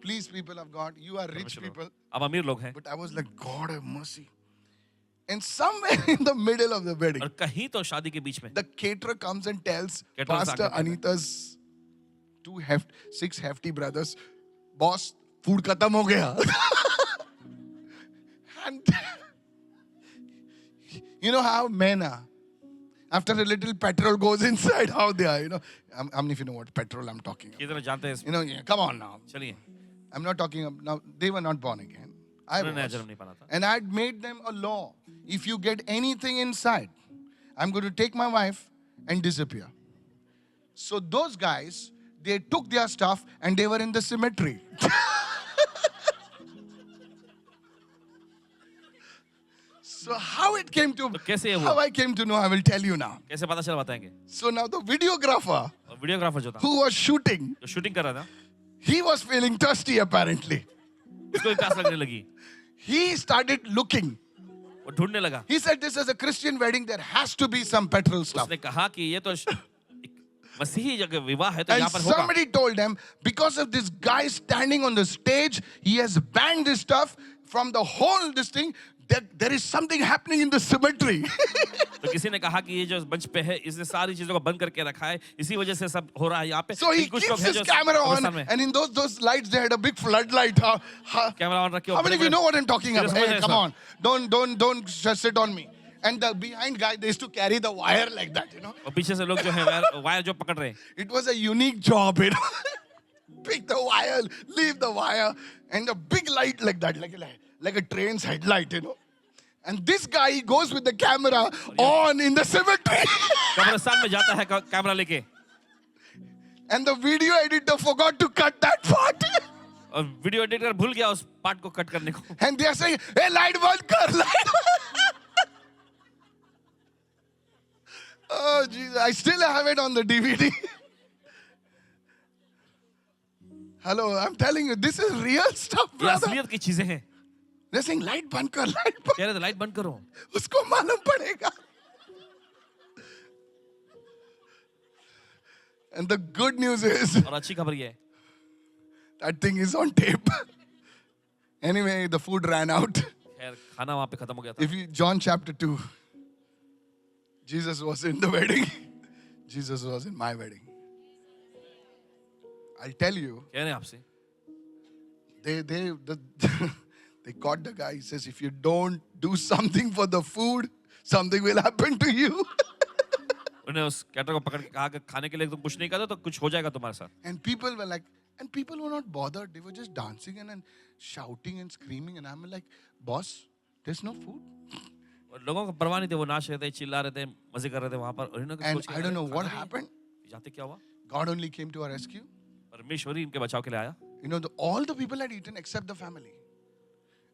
Please, people of God, you are rich people. अब अमीर लोग हैं। But I was like, God have mercy. And somewhere in the middle of the wedding, और कहीं तो शादी के बीच में the caterer comes and tells Caterer Pastor आके कहता है, Anita's 6 hefty brothers, boss, food khatam ho gaya. And you know how men are. After a little petrol goes inside, how they are, how many of you know what petrol I'm talking about? कितने जानते हैं इसमें? Yeah, come on now. चलिए, I'm not talking about, now, they were not born again. I उन्होंने नया was. जन्म नहीं पाना था। And I'd made them a law. If you get anything inside, I'm going to take my wife and disappear. So those guys, they took their stuff and they were in the cemetery. So how it came to, तो कैसे ये how हुआ? I came to know, I will tell you now. कैसे पता चला बताएंगे? So now the videographer और videographer जो था, who was shooting, जो शूटिंग कर रहा था, he was feeling thirsty apparently. उसको भी प्यास लगने लगी। He started looking. वो ढूंढने लगा। He said, this is a Christian wedding, there has to be some petrol stuff. उसने कहा कि ये तो एक मसीही जगह विवाह है तो And यहाँ पर होगा। somebody told them, because of this guy standing on the stage, he has banned this stuff from the whole this thing. There is something happening in the cemetery. तो किसी ने कहा कि ये जो मंच पे है इसने सारी चीजों को बंद करके रखा है, इसी वजह से सब हो रहा है यहाँ पे। So he कुछ keeps लोग हैं his जो camera on, कब्रिस्तान में and in those lights they had a big floodlight. Camera on रखे। How many of you know what I'm talking about? समझ रहे Hey, हैं come सब। on, don't just sit on me. And the behind guy, they used to carry the wire like that, और पीछे से लोग जो है वायर जो पकड़ रहे हैं। It was a unique job, Pick the wire, leave the wire, and a big light like that, like a train's headlight, And this guy, he goes with the camera on in the cemetery. कब्रिस्तान में जाता है camera लेके। And the video editor forgot to cut that part. और video editor भूल गया उस part को कट करने को। And they are saying, hey, light band kar, light band. Oh, Jesus, I still have it on the DVD. Hello, I'm telling you, this is real stuff, ये brother. असलियत की चीजें हैं। They're saying, light band kar, light band. कह रहे थे light बंद करो। उसको मालूम पड़ेगा. And the good news is, और अच्छी खबर ये है, that thing is on tape. Anyway, the food ran out. खैर खाना वहां पे खत्म हो गया था। If you, John chapter 2, Jesus was in the wedding. Jesus was in my wedding. I'll tell you, कह रहे हैं आपसे, they caught the guy. He says, if you don't do something for the food, something will happen to you. उन्होंने उस cater को पकड़ के कहा कि खाने के लिए तुम कुछ नहीं करते तो कुछ हो जाएगा तुम्हारे साथ। And people were like, and people were not bothered. They were just dancing and shouting and screaming. And I'm like, boss, there's no food. और लोगों को परवाह नहीं थी, वो नाच रहे थे, चिल्ला रहे थे, मजे कर रहे थे वहां पर। और इन्होंने And सोचा, I don't know "अरे, what खाना नहीं है।" happened. जाते क्या हुआ? God only came to our rescue. परमेश्वर ही इनके बचाव के लिए आया। You know, all the people had eaten except the family.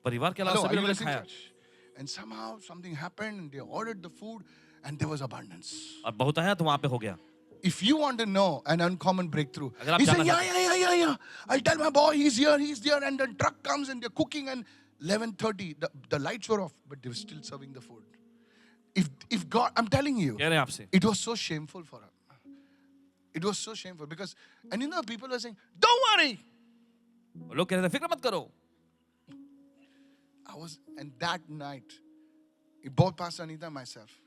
परिवार के अलावा Hello, सभी are you लोगों ने listening, खाया। church? And somehow something happened and they ordered the food and there was abundance. और बहुत आया तो वहां पे हो गया। If you want to know an uncommon breakthrough, अगर आप he said, जानना yeah. I'll tell my boy, he's here. And the truck comes and they're cooking and 11:30, the lights were off, but they were still serving the food. If God, I'm telling you, कह रहे हैं आपसे, it was so shameful for her. It was so shameful because, and you know, people were saying, don't worry. लोग कह रहे थे फिक्र मत करो। And that night, both Pastor Anita and myself,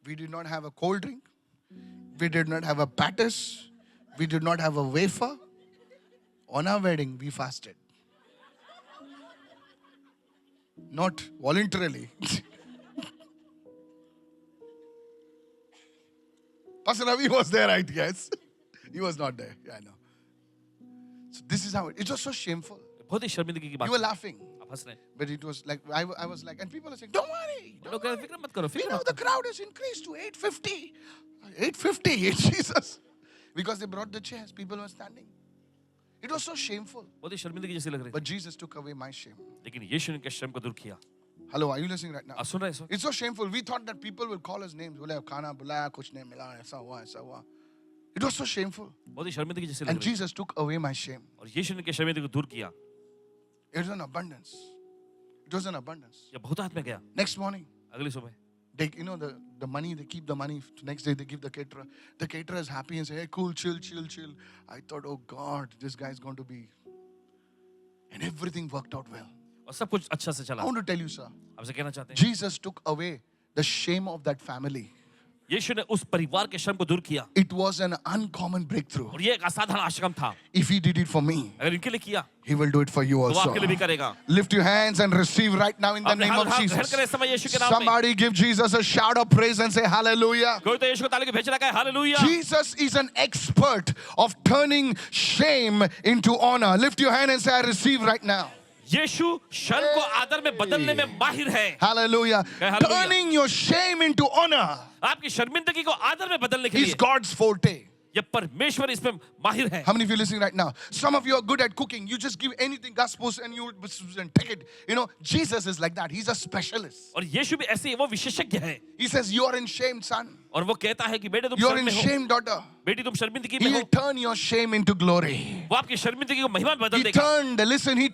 we did not have a cold drink. We did not have a patties. We did not have a wafer. On our wedding, we fasted. Not voluntarily. Pastor Ravi was there, I guess. He was not there. Yeah, I know. So this is how it was so shameful. बहुत ही शर्मिंदगी की बात। You were laughing. आप हंस रहे हैं। But it was like, I was like, and people are saying, don't worry. लोग कह रहे हैं फिक्र मत करो, You फिक्र know, मत the करो। crowd has increased to 850. 850, Jesus. Because they brought the chairs, people were standing. It was so shameful. बहुत ही शर्मिंदगी जैसी लग रही थी। But Jesus took away my shame. लेकिन यीशु ने इनके शर्म को दूर किया। Hello, are you listening right now? आप सुन रहे हैं इस वक्त? It's so shameful. We thought that people will call us names. बोले खाना बुलाया, कुछ नहीं मिला, ऐसा हुआ. It was so shameful. बहुत ही शर्मिंदगी जैसी लग And रही थी। Jesus took away my shame. और यीशु ने इनके शर्मिंदगी को दूर किया। It was an abundance. It was an abundance. ये बहुत हाथ में गया। Next morning, अगली सुबह they, you know, the money, they keep the money. Next day, they give the caterer. The caterer is happy and say, hey, cool, chill. I thought, oh God, this guy is going to be. And everything worked out well. और सब कुछ अच्छा से I चला। want to tell you, sir, आपसे कहना चाहते हैं, Jesus took away the shame of that family. यीशु ने उस परिवार के शर्म को दूर किया। It was an uncommon breakthrough. और ये एक असाधारण आश्रम था। If he did it for me, अगर इनके लिए किया, he will do it for you तो वो also. आपके लिए भी करेगा। Lift your hands and receive right now in the अपने name हाथ of ग्रहण Jesus. करें इस समय यीशु के नाम में। Somebody give Jesus a shout of praise and say hallelujah. कोई तो यीशु को ताली के भेज रखा है, hallelujah. Jesus is an expert of turning shame into honor. Lift your hand and say, I receive right now. यीशु शर्म को आदर में बदलने में माहिर है। Hallelujah. Hallelujah. Turning your shame into honor आपकी शर्मिंदगी को आदर में बदलने के is लिए God's forte. ये परमेश्वर इसमें माहिर है। How many of you listening right now? Some of you are good at cooking. You just give anything gospels and you take it. You know, Jesus is like that. He's a specialist. और यीशु भी ऐसे ही वो विशेषज्ञ है। He says, you are in shame, son. और वो कहता है कि बेटे तुम You are शर्म in में हो, shame, daughter. बेटी तुम शर्मिंदगी He में will हो। turn your shame into glory. वो आपकी शर्मिंदगी को महिमा में बदल He देगा।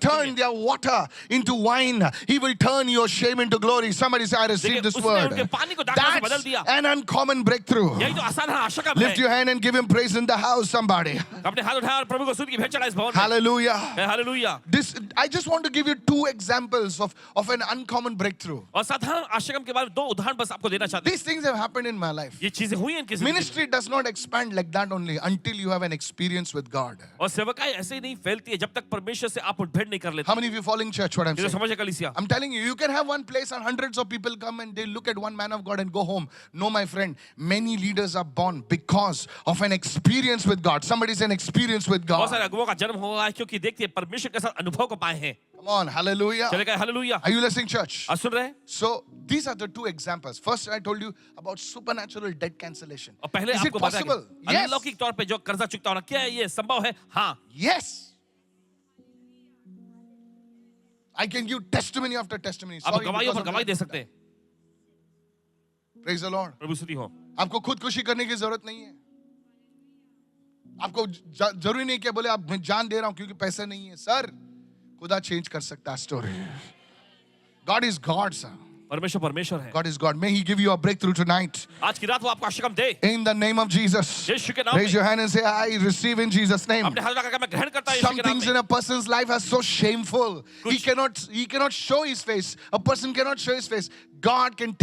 turned their water into wine. He will turn your shame into glory. Somebody say, I receive this उसने word. उनके पानी को दाखमधु से बदल That's दिया। an uncommon breakthrough. यही तो आसाधारण आशा Lift है। your hand and give him praise in the house, somebody. अपने हाथ उठाया और प्रभु को स्तुति की भेंट चढ़ाएं इस भवन में। Hallelujah. Hallelujah. This, I just want to give you two examples of an uncommon breakthrough. और साधारण आश्रम के बारे में दो उदाहरण बस आपको देना चाहते हैं। These things have happened in my life. ये चीजें हुई हैं इनकी जिंदगी में। Ministry does not expand like that only until you have an experience with God. और सेवकाई ऐसे ही नहीं फैलती है जब तक परमेश्वर से आप मुठभेड़ नहीं कर लेते। How many of you following church? What I'm ये तो saying? समझे कलीसिया। I'm telling you, you can have one place and hundreds of people come and they look at one man of God and go home. No, my friend, many leaders are born because of an experience with God. Somebody say an experience with बहुत God. सारे अगुओं का जन्म हुआ है क्योंकि देखते हैं परमेश्वर के साथ अनुभव को पाए हैं। Come on, hallelujah. चले गए hallelujah. Are you listening, church? आप सुन रहे हैं? So these are the two examples. First, I told you about supernatural debt cancellation. और पहले Is it आपको बताया possible? कि Yes. अलौकिक तौर पे जो कर्जा चुकता होना क्या है ये संभव है? हाँ। Yes. I can give testimony after testimony. आप Sorry, गवाहियों because पर of गवाही that. दे सकते हैं। Praise the Lord. प्रभु स्तुति हो। आपको खुद खुशी करने की जरूरत नहीं है। आपको जरूरी नहीं कि बोले आप मैं जान दे रहा हूं क्योंकि पैसे नहीं है। सर, खुदा चेंज कर सकता है story. God is God, sir. परमेश्वर परमेश्वर है। God is God. May He give you a breakthrough tonight. आज की रात वो आपको आशीर्वाद दे। In the name of Jesus. यीशु के नाम Raise में। your hand and say, I receive in Jesus' name. अपने हाथ उठाकर मैं ग्रहण करता हूँ Some यीशु के नाम things में। in a person's life are so shameful. He cannot show his face. A person cannot show his face. God can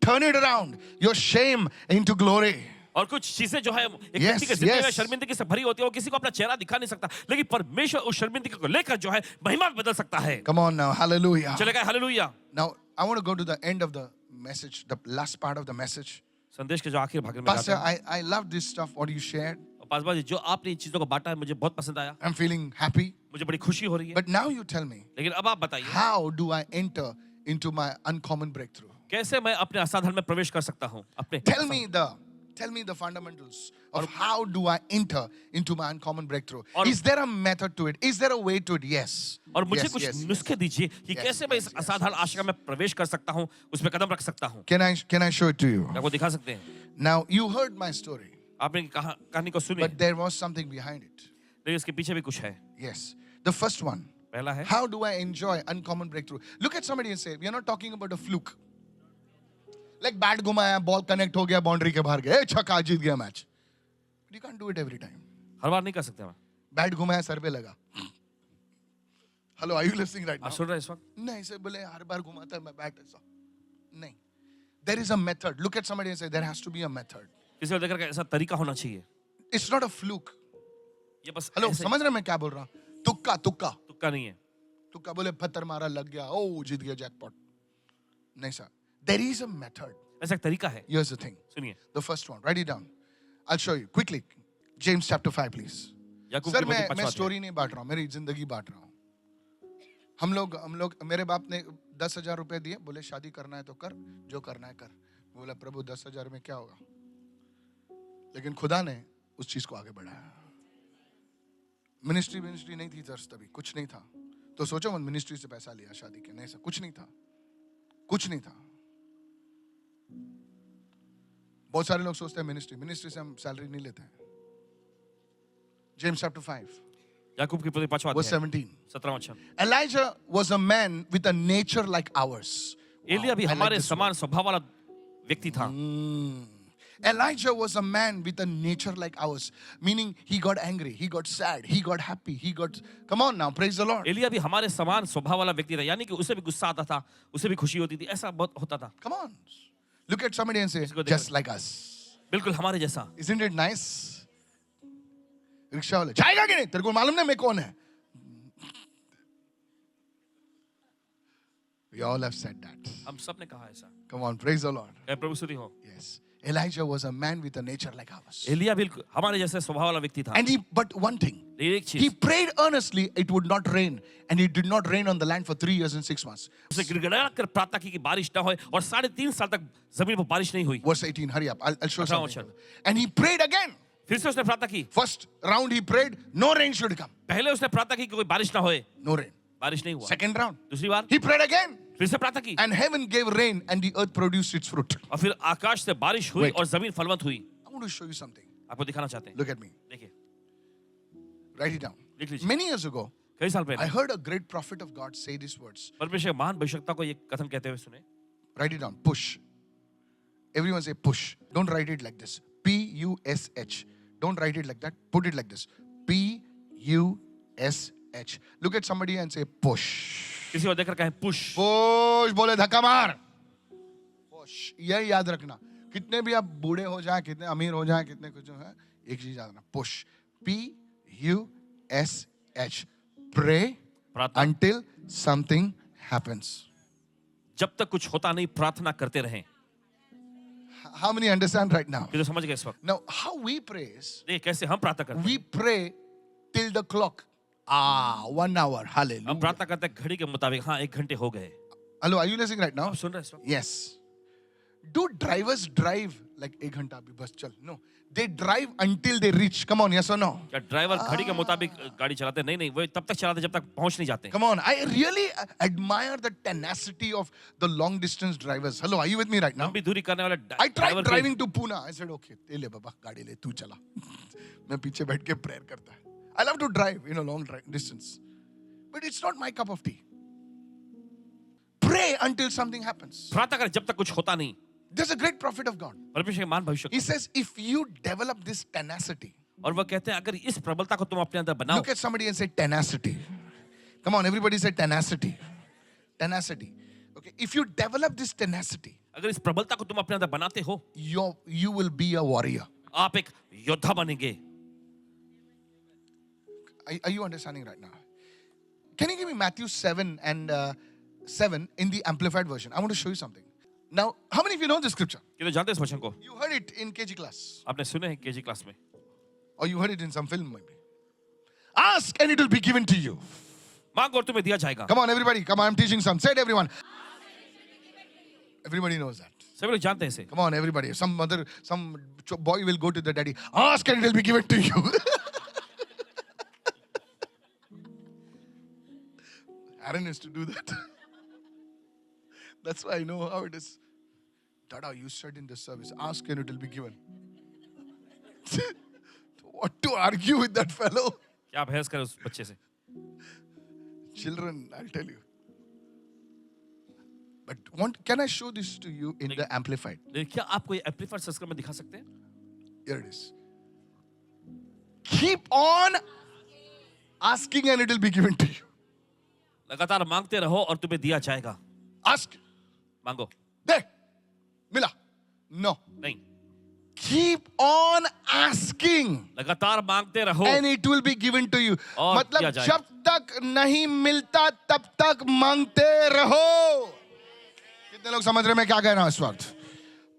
turn it around. Your shame into glory. और कुछ चीजें जो है एक Yes, व्यक्ति के जिंदगी में yes. शर्मिंदगी से भरी होती है वो किसी को अपना चेहरा दिखा नहीं सकता लेकिन परमेश्वर उस शर्मिंदगी को लेकर जो है महिमा में बदल सकता है। Come on now. Hallelujah. चले गए hallelujah. Now, I want to go to the end of the message, the last part of the message. संदेश के जो आखिर भाग में Pastor, जाते हैं। I love this stuff, what you shared. और पासवान जी जो आपने इन चीजों को बांटा है मुझे बहुत पसंद आया। I'm feeling happy. मुझे बड़ी खुशी हो रही है। But now you tell me, लेकिन अब आप बताइए how do I enter into my uncommon breakthrough? कैसे मैं अपने असाधारण में प्रवेश कर सकता हूं अपने Tell me the fundamentals of how do I enter into my uncommon breakthrough. और- Is there a method to it? Is there a way to it? Yes. और मुझे Yes, कुछ yes, yes. नुस्खे दीजिए कि Yes, कैसे मैं yes, इस yes, असाधारण yes. आशा में प्रवेश कर सकता हूं, उस पे कदम रख सकता हूं। Can I show it to you? क्या आपको दिखा सकते हैं? Now you heard my story, आपने कहानी को सुनी, but there was something behind it. लेकिन इसके पीछे भी कुछ है। Yes. The first one. पहला है, How do I enjoy uncommon breakthrough? Look at somebody and say, we are not talking about a fluke. Like bat घुमाया, बॉल कनेक्ट हो गया, बाउंड्री के बाहर गया, छक्का, जीत गया match. But you can't do it every time. हर बार नहीं कर सकते मैं। बैट घुमाया, सर पे लगा. Hello, are you listening right now? आप सुन रहे हैं इस वक्त? नहीं, सर बोले हर बार घुमाता है मैं बैट ऐसा. नहीं. There is a method. Look at somebody and say, there has to be a method. किसी को देखकर ऐसा तरीका होना चाहिए। It's not a fluke. ये बस Hello, ऐसे- समझ रहे हैं मैं क्या बोल रहा हूँ? तुक्का. तुक्का नहीं है। तुक्का बोले पत्थर मारा, लग गया, ओ जीत गया जैकपॉट. नहीं sir. There is a method. ऐसा एक तरीका है। Here's the thing. सुनिए, The first one. Write it down. I'll show you quickly. James chapter 5, please. Yakub sir की पोथी मैं पांचवा स्टोरी नहीं बांट रहा हूँ, मेरी जिंदगी बांट रहा हूँ. हम लोग मेरे बाप ने 10,000 रुपए दिए, बोले शादी करना है तो कर, जो करना है कर. बोला प्रभु 10,000 में क्या होगा? लेकिन खुदा ने उस चीज को आगे बढ़ाया. मिनिस्ट्री नहीं थी सर, तभी कुछ नहीं था. तो सोचो मत मिनिस्ट्री से पैसा लिया शादी के, नहीं सर, कुछ नहीं था. बहुत सारे लोग सोचते हैं मिनिस्ट्री से हम सैलरी नहीं लेते हैं. James chapter 5, याकूब की पोथी पांचवा verse अध्याय, 17. 17वां वचन। Elijah was a man with a nature like ours. Elia भी I like हमारे this समान स्वभाव वाला व्यक्ति था। Elijah was a man with a nature like ours, meaning he got angry, he got sad, he got happy, he got. Come on now, praise the Lord. Elia भी हमारे समान स्वभाव वाला व्यक्ति था, यानी कि उसे भी गुस्सा आता था, उसे भी खुशी होती थी, ऐसा बहुत होता था। Come on, look at somebody and say, इसको देखो। just like us. बिल्कुल हमारे जैसा। Isn't it nice? रिक्शा वाले जाएगा कि नहीं? तेरे को मालूम नहीं मैं कौन है? We all have said that. हम सब ने कहा ऐसा। Come on, praise the Lord. क्या प्रभु स्तुति हो। Yes, Elijah was a man with a nature like ours. Elia बिल्कुल हमारे जैसे स्वभाव वाला व्यक्ति था। And but one thing, लेकिन एक he चीज, prayed earnestly, it would not rain, and it did not rain on the land for 3 years and 6 months. उसे गिड़गिड़ा कर प्रार्थना की कि बारिश ना होए, और 3.5 साल तक जमीन पर बारिश नहीं हुई। Verse 18, hurry up, I'll show अच्छा, something. And he prayed again. फिर से उसने प्रार्थना की। First round he prayed, no rain should come. पहले उसने प्रार्थना की कि कोई बारिश ना होए, No rain. बारिश नहीं हुआ। Second round, दूसरी बार he prayed again, फिर से प्रार्थना की, and heaven gave rain, and the earth produced its fruit. और फिर आकाश से बारिश हुई Wait. और जमीन फलवंत हुई। I want to show you something. आपको दिखाना चाहते हैं। Look at me. देखिए, Write it down. लिख लीजिए। Many years ago, कई साल I पहले heard a great prophet of God say these words. परमेश्वर के महान भविष्यवक्ता को ये कथन कहते हुए सुने। Write it down. Push. Everyone say push. Don't write it like this. P-U-S-H. Don't write it like that. Put it like this. P-U-S-H. Look at somebody and say push. किसी को देखकर कहें पुश। पुश बोले धक्का मार. Push. ये याद रखना. कितने भी आप बूढ़े हो जाएं, कितने अमीर हो जाएं, कितने कुछ है, एक चीज याद रखना. पुश. P-U-S-H. Pray प्रार्थना। until something happens. जब तक कुछ होता नहीं प्रार्थना करते रहें। How many understand right now? ये तो समझ गए इस वक्त। Now, how we praise, देखिए कैसे हम प्रार्थना करते हैं। we pray till the clock. 1 hour. हम Hallelujah. प्रार्थना करते हैं घड़ी के मुताबिक। हाँ, 1 घंटे हो गए। Hello, are you listening right now? आप सुन रहे हैं इस वक्त? Yes. Do drivers drive like 1 घंटा अभी बस चल? No. They drive until they reach. Come on, yes or no? क्या ड्राइवर घड़ी के मुताबिक गाड़ी चलाते? नहीं, वो तब तक चलाते जब तक पहुंच नहीं जाते। Come on. I really admire the tenacity of the long distance drivers. Hello, are you with me right now? लंबी दूरी करने वाले I tried driver driving to Pune. I said, okay, ले बाबा गाड़ी ले तू चला. मैं पीछे बैठ के prayer करता है. I love to drive, long distance. But it's not my cup of tea. Pray until something happens. प्रार्थना कर जब तक कुछ होता नहीं। There's a great prophet of God. परमेश्वर के महान भविष्यवक्ता। He says, if you develop this tenacity, और वो कहते हैं अगर इस प्रबलता को तुम अपने अंदर बनाओ। look at somebody and say tenacity. Come on, everybody say tenacity. Tenacity. Okay, if you develop this tenacity, अगर इस प्रबलता को तुम अपने अंदर बनाते हो, you will be a warrior. आप एक योद्धा बनेंगे। Are you understanding right now? Can you give me Matthew 7 and 7 in the Amplified version? I want to show you something. Now, how many of you know this scripture? कि तो जानते हैं इस वचन को? You heard it in KG class. आपने सुने हैं केजी क्लास में? Or you heard it in some film maybe. Ask and it will be given to you. मांगो और तुम्हें दिया जाएगा। Come on, everybody. Come on, I'm teaching some. Say it, everyone. Everybody knows that. सभी लोग जानते हैं इसे. Come on, everybody. Some boy will go to the daddy. Ask and it will be given to you. Aaron used to do that. That's why I know how it is. Dada, you said in the service, ask and it will be given. What to argue with that fellow? क्या बहस करे उस बच्चे से? Children, I'll tell you. But can I show this to you in the amplified? लेकिन क्या आपको ये एम्पलीफाइड संस्करण में दिखा सकते हैं? Here it is. Keep on asking and it will be given to you. लगातार मांगते रहो और तुम्हें दिया जाएगा. Ask. मांगो. De. Mila. No. नहीं. Keep on asking. लगातार मांगते रहो. And it will be given to you. और मतलब दिया जाएगा. जब तक नहीं मिलता तब तक मांगते रहो. कितने लोग समझ रहे मैं क्या कह रहा हूं इस वक्त?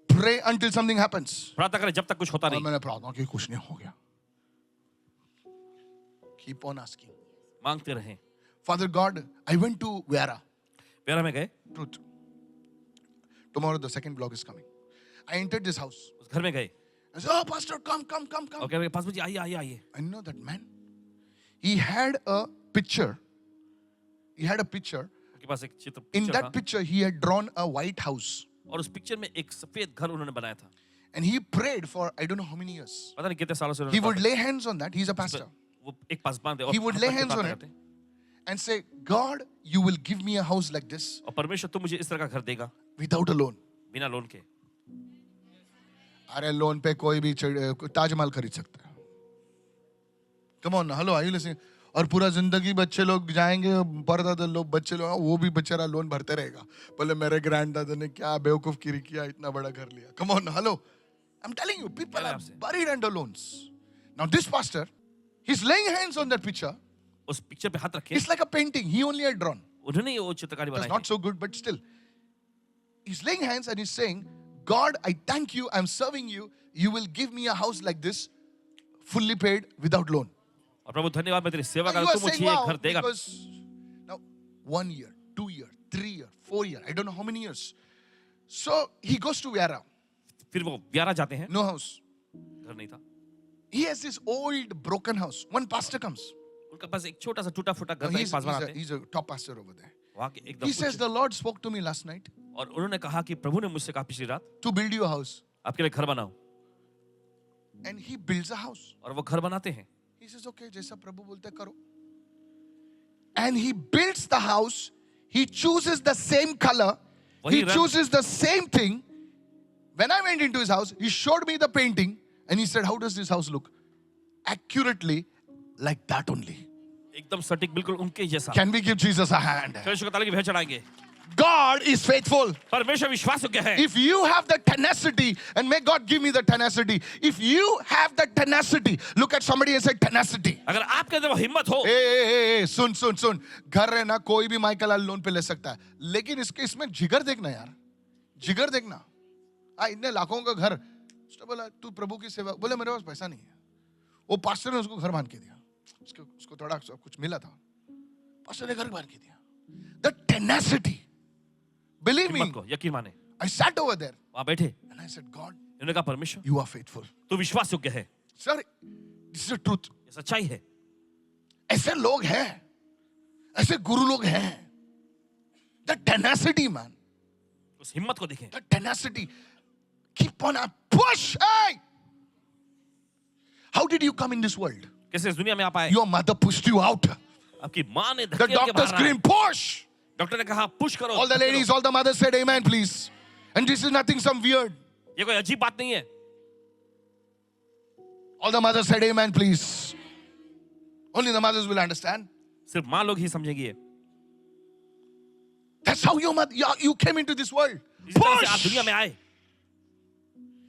Pray until something happens. प्रार्थना करें जब तक कुछ होता और नहीं. मैंने प्रार्थना की कुछ नहीं हो गया. Keep on asking. मांगते रहें. Father God, I went to Viara. Vera में गए. Truth. Tomorrow the second vlog is coming. I entered this house. उस घर में गए. I said, oh, Pastor, come. और कह रहे पास मुझे आइए. I know that man. He had a picture. उनके पास एक चित्र. In पिक्चर that था. picture, he had drawn a white house. और उस पिक्चर में एक सफेद घर उन्होंने बनाया था. And he prayed for I don't know how many years. पता नहीं कितने सालों से He उन्होंने would प्रार्थना lay hands on that. He's a की. pastor. वो एक पासबान थे. और He would lay प्रार्थना hands on it. करते. And say, God, you will give me a house like this और परमेश्वर तुम मुझे इस तरह का घर देगा without a loan. बिना लोन के. अरे लोन पे कोई भी ताजमहल खरीद सकता है. Come on, hello, are you listening? और पूरा जिंदगी बच्चे लोग जाएंगे, परदादा लोग बच्चे लोग वो भी बेचारा लोन भरते रहेगा. बोले मेरे ग्रैंडदादा ने क्या बेवकूफ गिरी किया, इतना बड़ा घर लिया. Come on, hello. I'm telling you, people are buried under loans. Now this pastor, he's laying hands on that picture. उस पिक्चर पे हाथ रखे. It's like a painting. He only had drawn. उन्होंने वो चित्रकारी It's बनाई. not so good, but still. He's laying hands and he's saying, God, I thank you. I'm serving you. You will give me a house like this, fully paid, without loan. और प्रभु धन्यवाद मैं तेरी सेवा Now कर you तू are मुझे saying, ये wow, घर देगा. because now 1 year, 2 year, 3 year, 4 year, I don't know how many years. So he goes to Viara. फिर वो व्यारा जाते हैं. No house. घर नहीं था. He has this old broken house. One pastor comes. उनके पास एक छोटा सा टूटा फूटा घर Now, था. एक पासबान आते हैं. he's a top pastor over there. वहाँ के एकदम He says, ऊंचे. the Lord spoke to me last night और उन्होंने कहा कि प्रभु ने मुझसे कहा पिछली रात to build you a house. आपके लिए घर बनाओ. And he builds a house. और वो घर बनाते हैं. He says, okay, जैसा प्रभु बोलते हैं, करो. And he builds the house. He chooses the same color. He chooses the same thing. When I went into his house, he showed me the painting and he said, how does this house look? Accurately like that only. एकदम सटीक बिल्कुल उनके जैसा. Can we give Jesus a hand? परमेश्वर को ताली की भेंट चढ़ाएंगे. God is faithful. परमेश्वर विश्वास योग्य है. If you have the tenacity, and may God give me the tenacity. If you have the tenacity, look at somebody and say tenacity. अगर आपके अंदर वो हिम्मत हो. ए सुन घर है ना, कोई भी माइकल लोन पे ले सकता है, लेकिन इसमें जिगर देखना यार, जिगर देखना. इतने लाखों का घर. उसने बोला तू प्रभु की सेवा. बोले मेरे पास पैसा नहीं है. वो पास्टर ने उसको घर बांध के दिया. उसको थोड़ा कुछ मिला था, पास्टर ने घर बांध के दिया. The tenacity. Believe me, यकीन माने. I sat over there वहाँ बैठे. and I said, God, उन्होंने कहा परमेश्वर you are faithful. तू विश्वास योग्य है. Sir, this is the truth. ये सच्चाई है. ऐसे लोग हैं, ऐसे गुरु लोग हैं. The tenacity, man. उस हिम्मत को देखें. The tenacity. Keep on a push. Hey! How did you come in this world? कैसे इस दुनिया में आप आए? Your mother pushed you out. आपकी माँ ने The धकेल के doctor बाहर आए. screamed, push. डॉक्टर ने कहा पुश करो. All the ladies, all the mothers said, amen, please. And this is nothing some weird. ये कोई अजीब बात नहीं है. All the mothers said, amen, please. Only the mothers will understand. सिर्फ माँ लोग ही समझेंगी ये. That's how you came into this world. इसी तरह से आप Push. दुनिया में आए.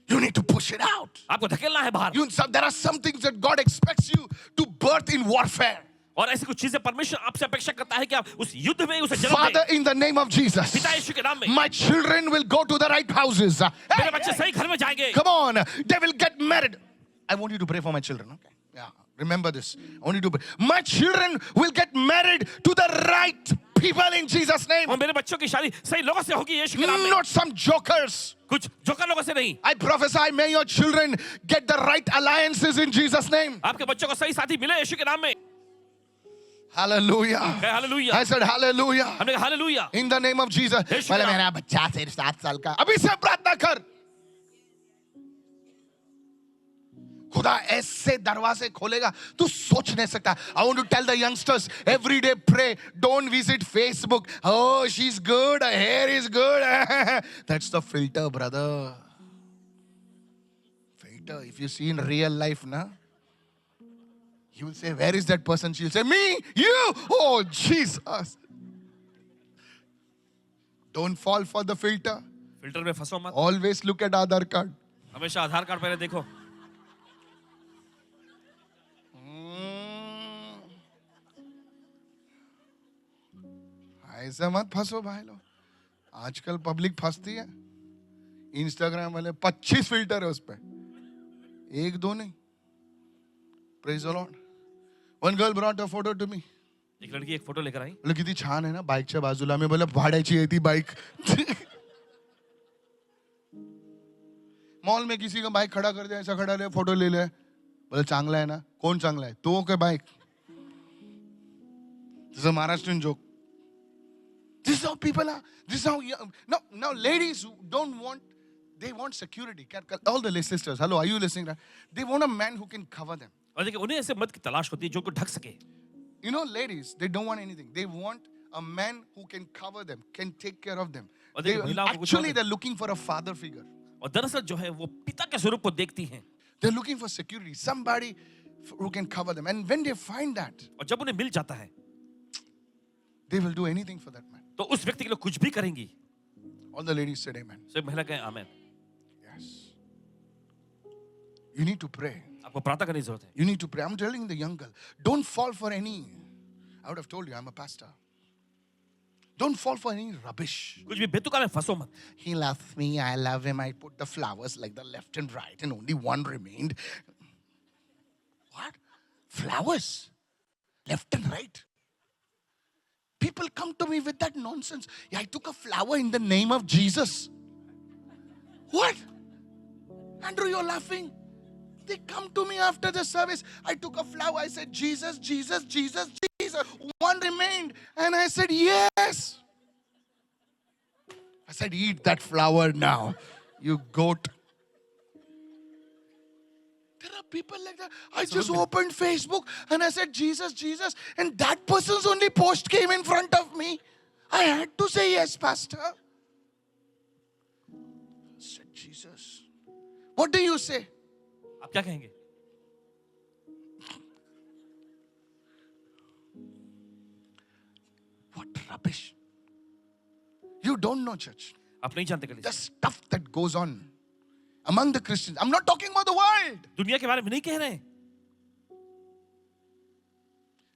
You need to push it out. आपको धकेलना है बाहर. There are some things that God expects you to birth in warfare. और ऐसी कुछ चीजें परमेश्वर आपसे अपेक्षा करता है कि आप उस युद्ध में उसे जन्म Father, दें. in the name of Jesus, पिता यीशु के नाम में. my children will go to the right houses. मेरे बच्चे सही घर में जाएंगे. Come on, they will get married. I want you to pray for my children. Okay? Yeah, remember this. I want you to pray. My children will get married to the right people in Jesus' name. और मेरे बच्चों की शादी सही लोगों से होगी यीशु के नाम में, Not some jokers. कुछ जोकर लोगों से नहीं। I prophesy, may your children get the right alliances in Jesus' name. आपके बच्चों को सही साथी मिले यीशु के नाम में। Hallelujah. Hallelujah. I said hallelujah. हमने कहा hallelujah. In the name of Jesus. यीशु के बोले नाम। मेरा बच्चा सिर्फ 7 साल का, अभी से प्रार्थना कर। खुदा ऐसे दरवाजे खोलेगा तू सोच नहीं सकता। I want to tell the youngsters every day pray, don't visit Facebook. Oh, she's good, her hair is good. That's the filter, brother. Filter. If you see in real life, na, you will say, where is that person? She'll say, me, you. Oh, Jesus. Don't fall for the filter. Filter में फंसो मत। Always look at Aadhaar card. हमेशा आधार card पहले देखो। ऐसे मत फंसो भाई लोग। आजकल पब्लिक फंसती है। इंस्टाग्राम वाले 25 फिल्टर है उस पे, 1-2 नहीं। Praise the Lord. One girl brought a photo to me. एक लड़की एक फोटो लेकर आई। बोले किती छान आहे ना बाईकच्या बाजूला। मी बोला भाड्याची आहे ती बाईक। मॉल में किसी का बाइक खड़ा कर दिया, ऐसा खड़ा ले, फोटो ले ले। बोले चांगला है ना? कौन चांगला है? तो के bike. This is a Maharashtrian joke. This is how people are. This is how now ladies don't want, they want security. All the sisters, hello, are you listening? They want a man who can cover them. और देखिए उन्हें ऐसे मर्द की तलाश होती है जो उनको ढक सके। You know, ladies, they don't want anything. They want a man who can cover them, can take care of them. और They, देखिए महिलाओं को कुछ actually, और they're looking for a father figure. और दरअसल जो है वो पिता के स्वरूप को देखती हैं। They're looking for security, somebody who can cover them. And when they find that, और जब उन्हें मिल जाता है they will do anything for that man. तो उस व्यक्ति के लिए कुछ भी करेंगी। All the ladies said amen. सब महिला कहें आमेन। Yes. You need to pray. आपको प्रार्थना करने की जरूरत है। You need to pray. I'm telling the young girl, don't fall for any, I would have told you, I'm a pastor. Don't fall for any rubbish. कुछ भी बेतुका में फंसो मत। He loves me, I love him. I put the flowers like the left and right, and only one remained. What? Flowers? Left and right? People come to me with that nonsense. Yeah, I took a flower in the name of Jesus. What? Andrew, you're laughing. They come to me after the service. I took a flower. I said, Jesus, Jesus, Jesus, Jesus. One remained. And I said, yes. I said, eat that flower now, you goat. There are people like that. I just opened Facebook and I said, Jesus, Jesus. And that person's only post came in front of me. I had to say, yes, Pastor. I said, Jesus. What do you say? आप क्या कहेंगे? What rubbish. You don't know, church. आप नहीं जानते कलीसिया। The stuff that goes on among the Christians. I'm not talking about the world. दुनिया के बारे में नहीं कह रहे हैं।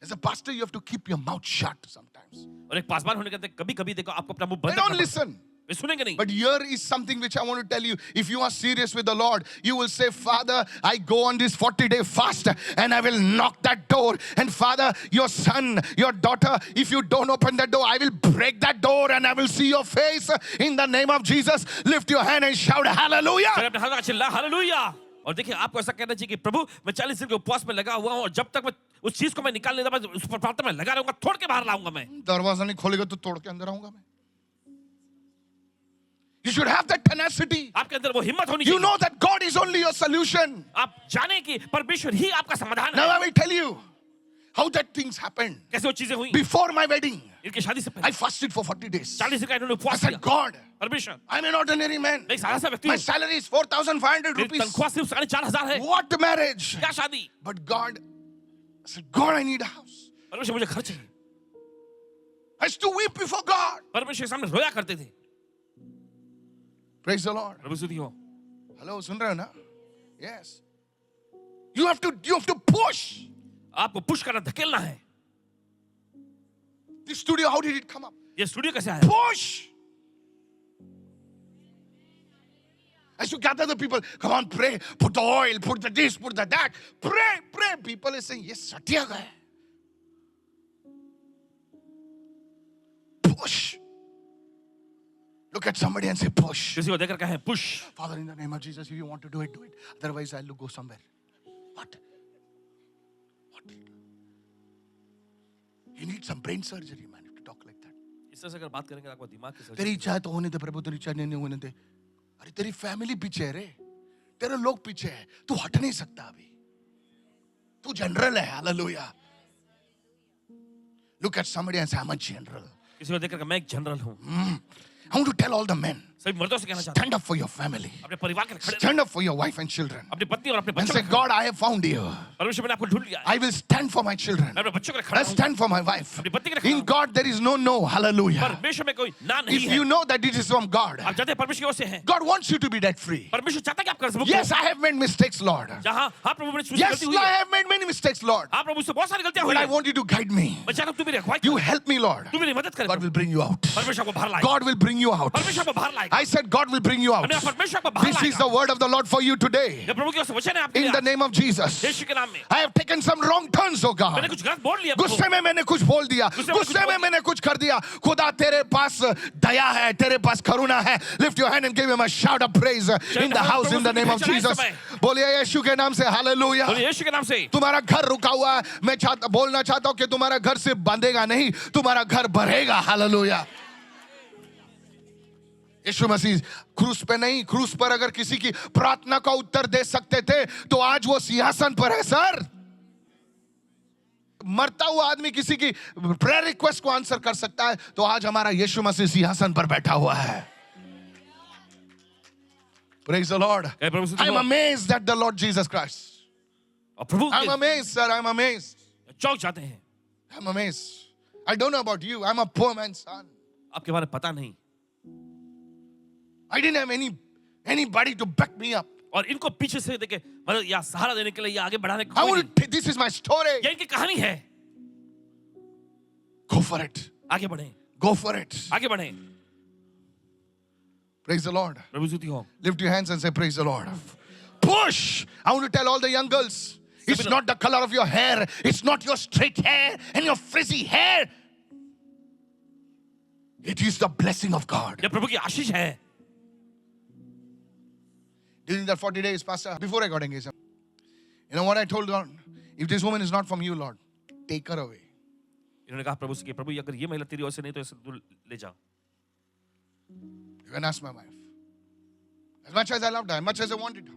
As a pastor, you have to keep your mouth shut sometimes. और एक पासवान होने के नाते कभी-कभी देखो आपको अपना मुंह They बंद don't रखना पड़ता है। listen. वे सुनेंगे नहीं। But here is something which I want to tell you. If you are serious with the Lord, you will say, Father, I go on this 40-day fast and I will knock that door. And Father, your son, your daughter, if you don't open that door, I will break that door and I will see your face in the name of Jesus. Lift your hand and shout hallelujah. फिर अपने हाथ लगा चिल्ला hallelujah. और देखिए आपको ऐसा कहना चाहिए कि प्रभु मैं 40 दिन के उपवास में लगा हुआ हूं और जब तक मैं उस चीज को मैं निकाल नहीं दूंगा उस पर प्रार्थना में लगा रहूंगा, तोड़ के बाहर लाऊंगा मैं। दरवाजा नहीं खोलेगा तो तोड़ के अंदर आऊंगा मैं. You should have that tenacity. आपके अंदर वो हिम्मत होनी You चाहिए। know that God is only your solution. आप जाने कि परमेश्वर ही आपका समाधान Now है। I will tell you how that things happened. कैसे वो चीजें हुई? Before my wedding, इनकी शादी से I पहले fasted for 40 days. 40 दिन का इन्होंने I उपवास said, किया। God, परमेश्वर I'm an ordinary man. मैं एक सादा सा व्यक्ति My हूँ। salary is 4,500 मेरी rupees. तनख्वाह सिर्फ 4,500 है। What marriage? क्या शादी? But God, I said, God, I need a house. परमेश्वर मुझे घर चाहिए। I used to weep before God. परमेश्वर के सामने रोया करते थे। Praise the Lord. प्रभु स्तुति हो। Hello, सुन रहे हो ना? Yes. You have to push. आपको पुश करना, धकेलना है। This studio, how did it come up? ये स्टूडियो कैसे आया? Push. I used to gather the people. Come on, pray. Put the oil, put the this, put the that. Pray, pray. People are saying, yes, satya gaya. Look at somebody and say, push. किसी को देखकर कहें push. Father, in the name of Jesus, if you want to do it, do it. Otherwise, I'll go somewhere. What? You need some brain surgery, man, if you talk like that. इस तरह से अगर बात करेंगे आपको दिमाग की surgery. तेरी इच्छा है तो होने दे प्रभु, तेरी इच्छा नहीं होने दे. अरे तेरी फैमिली पीछे है रे, तेरे लोग पीछे है, तू हट नहीं सकता अभी. तू जनरल है. Hallelujah. Look at somebody and say, I'm a general. किसी को देखकर मैं एक जनरल हूँ. I want to tell all the men, सभी मर्दों से कहना चाहता stand up for your family. हूँ अपने परिवार के लिए खड़े Stand up for your wife and children. अपनी पत्नी और अपने And बच्चों say, के लिए. God, I have found you. परमेश्वर मैंने आपको ढूंढ लिया है. I will stand for my children. मैं अपने बच्चों के लिए खड़ा I हूँ. stand for my wife. अपनी पत्नी के लिए खड़ा In हूँ. God, there is no no. Hallelujah. परमेश्वर में कोई ना नहीं If है. you know that it is from God, आप जानते हैं परमेश्वर की ओर से हैं. God wants you to be debt free. परमेश्वर चाहता है कि आप कर्ज मुक्त Yes, हो. I have made mistakes, Lord. जहाँ हाँ प्रभु मैंने मुझसे Yes, गलती I हुई है. have made many mistakes, Lord. हाँ प्रभु मुझसे बहुत सारी गलतियाँ हुई But I हैं. want you to guide me. मैं चाहता हूँ तू मेरी अगुवाई You कर. help me, Lord. तू मेरी मदद कर. God will bring you out. परमेश्वर को बाहर लाएगा. God will bring you out. परमेश्वर को बाहर लाएगा. I said, God will bring you out. हमने परमेश्वर को बाहर This is the लाएगा. word of the Lord for you today. ये प्रभु की ओर से वचन है आपके In लिए. the name of Jesus. यीशु के नाम में. I have taken some wrong turns, oh मैंने God. कुछ गलत बोल लिया प्रभु. गुस्से में मैंने कुछ बोल दिया, गुस्से में मैंने कुछ कर दिया. खुदा तेरे पास दया है, तेरे पास करुणा है. Lift your hand and give him a shout of praise in the house in the name of Jesus. बोलिए यीशु के नाम से हालेलुया. बोलिए यीशु के नाम से. तुम्हारा घर रुका हुआ है, मैं बोलना चाहता हूं कि तुम्हारा घर सिर्फ बंधेगा नहीं, तुम्हारा घर बढ़ेगा. हालेलुया. यीशु मसीह क्रूस पे नहीं, क्रूस पर अगर किसी की प्रार्थना का उत्तर दे सकते थे तो आज वो सिंहासन पर है. सर, मरता हुआ आदमी किसी की प्रेयर रिक्वेस्ट को आंसर कर सकता है, तो आज हमारा यीशु मसीह सिंहासन पर बैठा हुआ है. Praise the Lord. I am amazed at the Lord Jesus Christ. और प्रभु I'm amazed, sir. I'm amazed. चौंक जाते हैं. I'm amazed. I don't know about you. I'm a poor man's son. आपके बारे में पता नहीं. I didn't have anybody to back me up. और इनको पीछे से देखे मतलब या सहारा देने के लिए या आगे बढ़ाने I को want to. This is my story. ये इनकी कहानी है. Go for it. आगे बढ़े. Go for it. आगे बढ़े. Praise the Lord. प्रभु स्तुति हो. Lift your hands and say, praise the Lord. Push. I want to tell all the young girls, it's not the color of your hair. It's not your straight hair and your frizzy hair. It is the blessing of God. ये प्रभु की आशीष है. During that 40 days, Pastor, before I got engaged, you know what I told God? If this woman is not from you, Lord, take her away. इन्होंने कहा प्रभु से कि प्रभु अगर ये महिला तेरी ओर से नहीं तो इसे दूर ले जा. You can ask my wife. As much as I loved her, as much as I wanted her,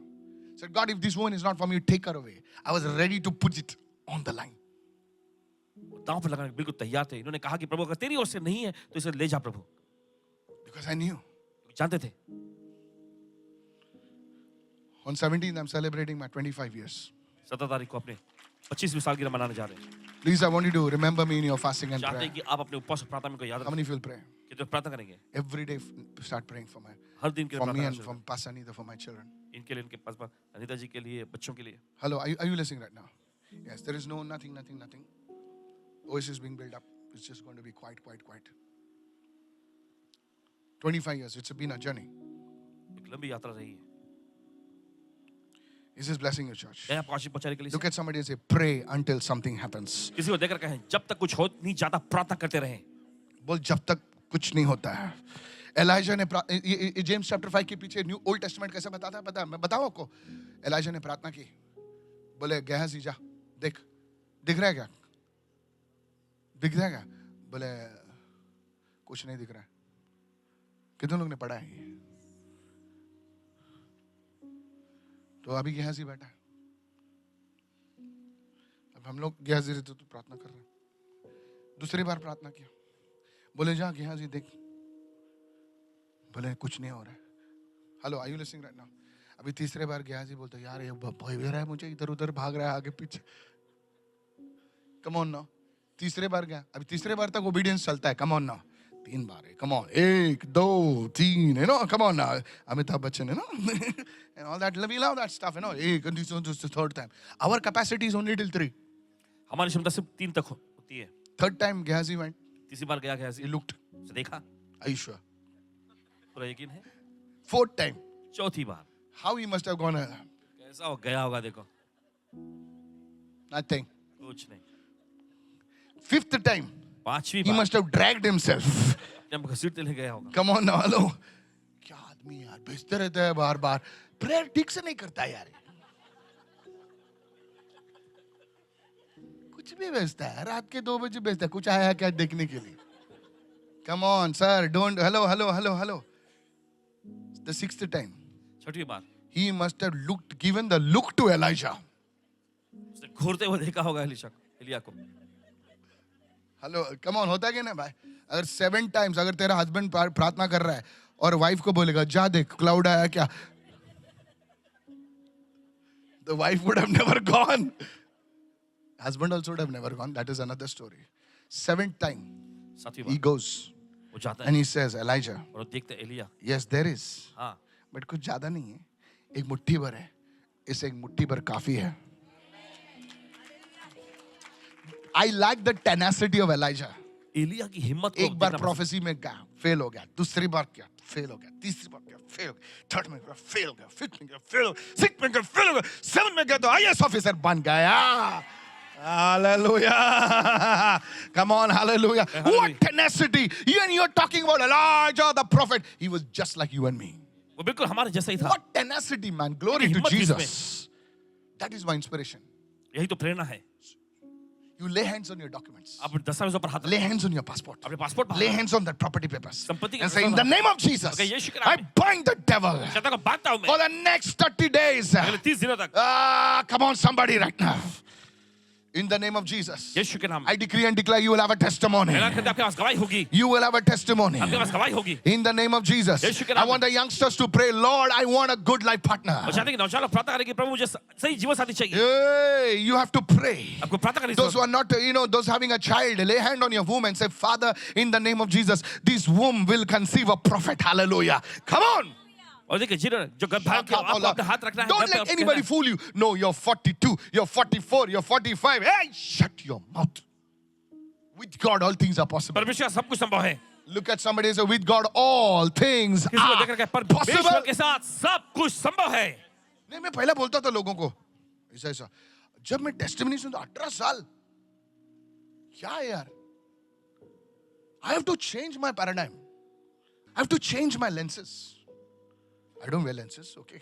I said, God, if this woman is not from you, take her away. I was ready to put it on the line. दांव पर लगाने बिल्कुल तैयार थे. इन्होंने कहा कि प्रभु अगर तेरी ओर से नहीं है तो इसे ले जा प्रभु. Because I knew. जानते थे. On 17th, I'm celebrating my 25 years. 17 तारीख को अपने 25वीं सालगिरह मनाने जा रहे हैं. Please, I want you to remember me in your fasting and चाहते prayer. हैं कि आप अपने उपवास और प्रार्थना में को याद How रखें. many of you will pray? कि तो प्रार्थना करेंगे. Every day, start praying for me. हर दिन के लिए For me प्रार्थना and शुरू from Pastor Anita, for my children. करें. इनके लिए, इनके पास अनीता जी के लिए, बच्चों के लिए. Hello, are you listening right now? Yes, there is nothing. OS is being built up. It's just going to be quiet. 25 years, it's been a journey. एक लंबी यात्रा रही है. Is this blessing your church? मैं आपको आशीष पहुंचाने के लिए. Look at somebody and say, pray until something happens. किसी को देखकर कहें जब तक कुछ हो नहीं जाता प्रार्थना करते रहें. बोल जब तक कुछ नहीं होता है. एलाइजा ने जेम्स चैप्टर 5 के पीछे न्यू ओल्ड टेस्टामेंट कैसे बताता है पता है? मैं बताऊं आपको. एलाइजा ने प्रार्थना की. बोले गेहाजी जा देख, दिख रहा है क्या? दिख रहा है क्या? बोले कुछ नहीं दिख रहा है. कितने लोग ने पढ़ा है ये? तो अभी गेहाजी बैठा है. अब हम लोग गेहाजी रहते तो प्रार्थना कर रहे हैं. दूसरी बार प्रार्थना किया. बोले जा गेहाजी देख. बोले कुछ नहीं हो रहा है. Hello, are you listening right now? अभी तीसरे बार गेहाजी बोलते यार ये भय भी रहा है मुझे, इधर उधर भाग रहा है आगे पीछे. कम ऑन ना. तीसरे बार गया. अभी तीसरे बार तक ओबीडियंस चलता है. कम ऑन ना. 3 बार है. Come on. 1 2 3 है ना. कम ऑन ना. अमिताभ बच्चन है ना. And all that, we love that stuff, you know. And this is the third time. Our capacity is only till 3. हमारी क्षमता सिर्फ 3 तक होती है. Third time Gehazi went. तीसरी बार गया He looked. उसे देखा. Are you sure? पूरा यकीन है. Fourth time. चौथी बार. How he must have gone. कैसा हो गया होगा देखो. Nothing. कुछ नहीं. Fifth time. पांचवी He bar must have dragged himself. जब घसीटते ले गया होगा। Come on now, hello. क्या आदमी यार भेजते रहता है बार बार, प्रेयर ठीक से नहीं करता है यार, कुछ भी भेजता है, रात के 2 बजे भेजता है, कुछ आया क्या देखने के लिए. Come on sir, don't, hello. The 6th time, छठवीं बार he must have given the look to Elijah. उसने घूरते हुए देखा होगा एलिया को। हेलो, कम ऑन, होता है कि ना भाई? अगर 7 times अगर तेरा हस्बैंड प्रार्थना कर रहा है और वाइफ को बोलेगा जा देख क्लाउड आया क्या, the wife would have never gone. Husband also would have never gone. That is another story. 7th time सातवीं he बार goes वो जाता and है he says, Elijah, और वो देखते हैं एलिया, yes there is, हाँ but कुछ ज्यादा नहीं है, एक मुट्ठी भर है, इस एक मुट्ठी भर काफी है. I like the tenacity of Elijah. Elia की हिम्मत को एक बार देखना पसंद- प्रोफेसी में गया, फेल हो गया, दूसरी बार किया, फेल हो गया, तीसरी बार किया, फेल हो गया, थर्ड में गया, फेल हो गया, फिफ्थ में गया, फेल हो गया, सिक्स्थ में गया, फेल हो गया, 7th में गया तो आईएएस ऑफिसर बन गया. Hallelujah. Come on, hallelujah. What tenacity. Even you're talking about Elijah the prophet. He was just like you and me. वो बिल्कुल हमारे जैसा ही था। What tenacity, man. Glory to हिम्मत थी Jesus. That is my inspiration. यही तो प्रेरणा है। You lay hands on your documents. आप दस्तावेजों पर हाथ Lay hands on your passport. अपने पासपोर्ट पर Lay हाथ hands on that property papers. संपत्ति के And say, in दस्तावेज the name of Jesus, Okay, यीशु के नाम I में। bind the devil शैतान को बांधता हूं मैं for the next 30 days. अगले 30 दिनों तक Come on, somebody right now. In the name of Jesus, यीशु के नाम में I decree and declare you will have a testimony. ऐलान करते हैं, आपके पास गवाही होगी, You will have a testimony. आपके पास गवाही होगी। In the name of Jesus, यीशु के नाम I में। want the youngsters to pray, Lord, I want a good life partner. और चाहते हैं कि नौजवान लोग प्रार्थना करें कि प्रभु मुझे सही जीवन साथी चाहिए। Hey, you have to pray. आपको प्रार्थना करनी Those who चाहिए। are not, those having a child, lay hand on your womb and say, Father, in the name of Jesus, this womb will conceive a prophet. Hallelujah. Come on. और देखिए जिन्होंने जो गर्भाधान किया आपको अपने हाथ रखना है। Don't घर पे let आप anybody कहना है। fool you. No, you're 42, you're 44, you're 45. Hey, shut your mouth. With God, all things are possible. परमेश्वर सब कुछ संभव है। Look at somebody and say, with God, all things किसी को देख are रखा है possible. परमेश्वर के साथ सब कुछ संभव है। नहीं, मैं पहले बोलता था लोगों को ऐसा जब मैं टेस्टिमनी सुनता 18 साल, क्या है यार, I have to change my paradigm. I have to change my lenses. I don't wear lenses, okay?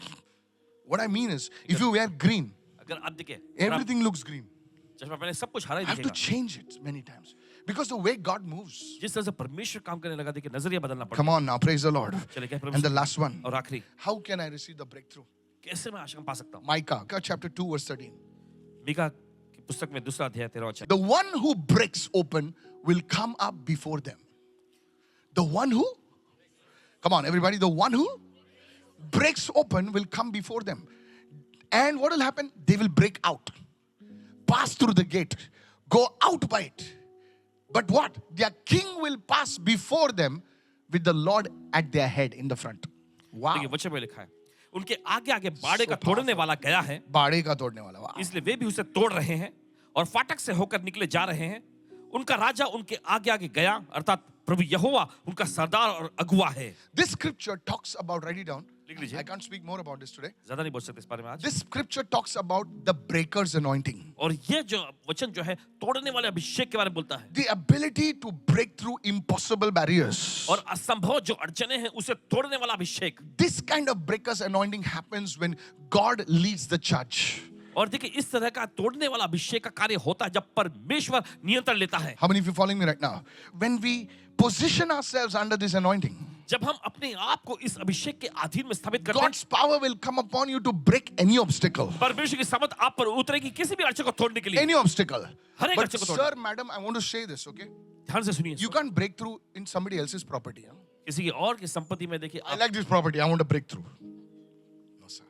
What I mean is, if you wear green, अगर आप देखिए everything looks green. चश्मा पहने सब कुछ हरा ही I have to दिखेगा। change it many times because the way God moves. जिस तरह से परमेश्वर काम करने लगा देखिए नजरिया बदलना पड़ता Come on now, praise the Lord. चले क्या And the परमेश्वर last one, और आखिरी how can I receive the breakthrough? कैसे मैं आशीष पा सकता हूँ? Micah, chapter 2, verse 13. मीका की पुस्तक में दूसरा अध्याय 13 The one who breaks open will come up before them. The one who, come on everybody, the one who breaks open will come before them. And what will happen? They will break out, pass through the gate, go out by it. But what? Their king will pass before them with the Lord at their head in the front. Wow. देखिए वचन में लिखा है उनके आगे आगे बाड़े का तोड़ने वाला गया है बाड़े का तोड़ने वाला. Wow. इसलिए वे भी उसे तोड़ रहे हैं और फाटक से होकर निकले जा रहे हैं उनका राजा उनके आगे आगे गया अर्थात प्रभु यहोवा उनका सरदार और अगुवा है. This scripture talks about, write it down. लिख लीजिए. I can't speak more about this today. ज्यादा नहीं बोल सकते इस बारे में आज. This scripture talks about the breaker's anointing. और ये जो वचन जो है तोड़ने वाले अभिषेक के बारे में बोलता है. The ability to break through impossible barriers. और असंभव जो अड़चने हैं उसे तोड़ने वाला अभिषेक. This kind of breaker's anointing happens when God leads the church. और देखिए इस तरह का तोड़ने वाला अभिषेक का कार्य होता है जब परमेश्वर नियंत्रण लेता है. How many of you following me right now? When we position ourselves under this anointing, जब हम अपने आप को इस अभिषेक के अधीन में स्थापित करते हैं God's power will come upon you to break any obstacle. परमेश्वर की सामर्थ आप पर उतरेगी किसी भी अड़चन को तोड़ने के लिए. Any obstacle. हर एक But अड़चन को sir, madam, I want to say this, okay? ध्यान से सुनिए. You can't break through in somebody else's property. Huh? किसी की और की संपत्ति में देखिए I आप like this property. I want to break through. No, sir.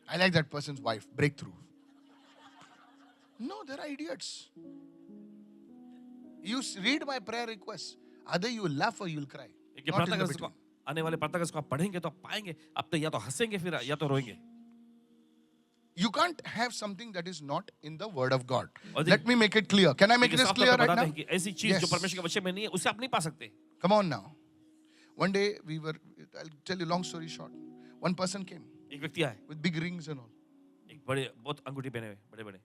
I like that person's wife. Breakthrough. No, there are idiots. You read my prayer request. Either you will laugh or you will cry. कि Not in प्रार्थना the करने between. को आने वाले प्रार्थना को आप पढ़ेंगे तो आप पाएंगे आप तो या तो हंसेंगे फिर या तो रोएंगे. You can't have something that is not in the word of God. और Let me make it clear. Can I make लेकिन this साफ तौर clear पे right बताते now? हैं कि ऐसी चीज Yes. जो परमेश्वर के वचन में नहीं है उसे आप नहीं पा सकते. Come on now. One day we were, I'll tell you long story short. One person came एक व्यक्ति आए with big rings and all. एक बड़े बहुत अंगूठी पहने हुए बड़े बड़े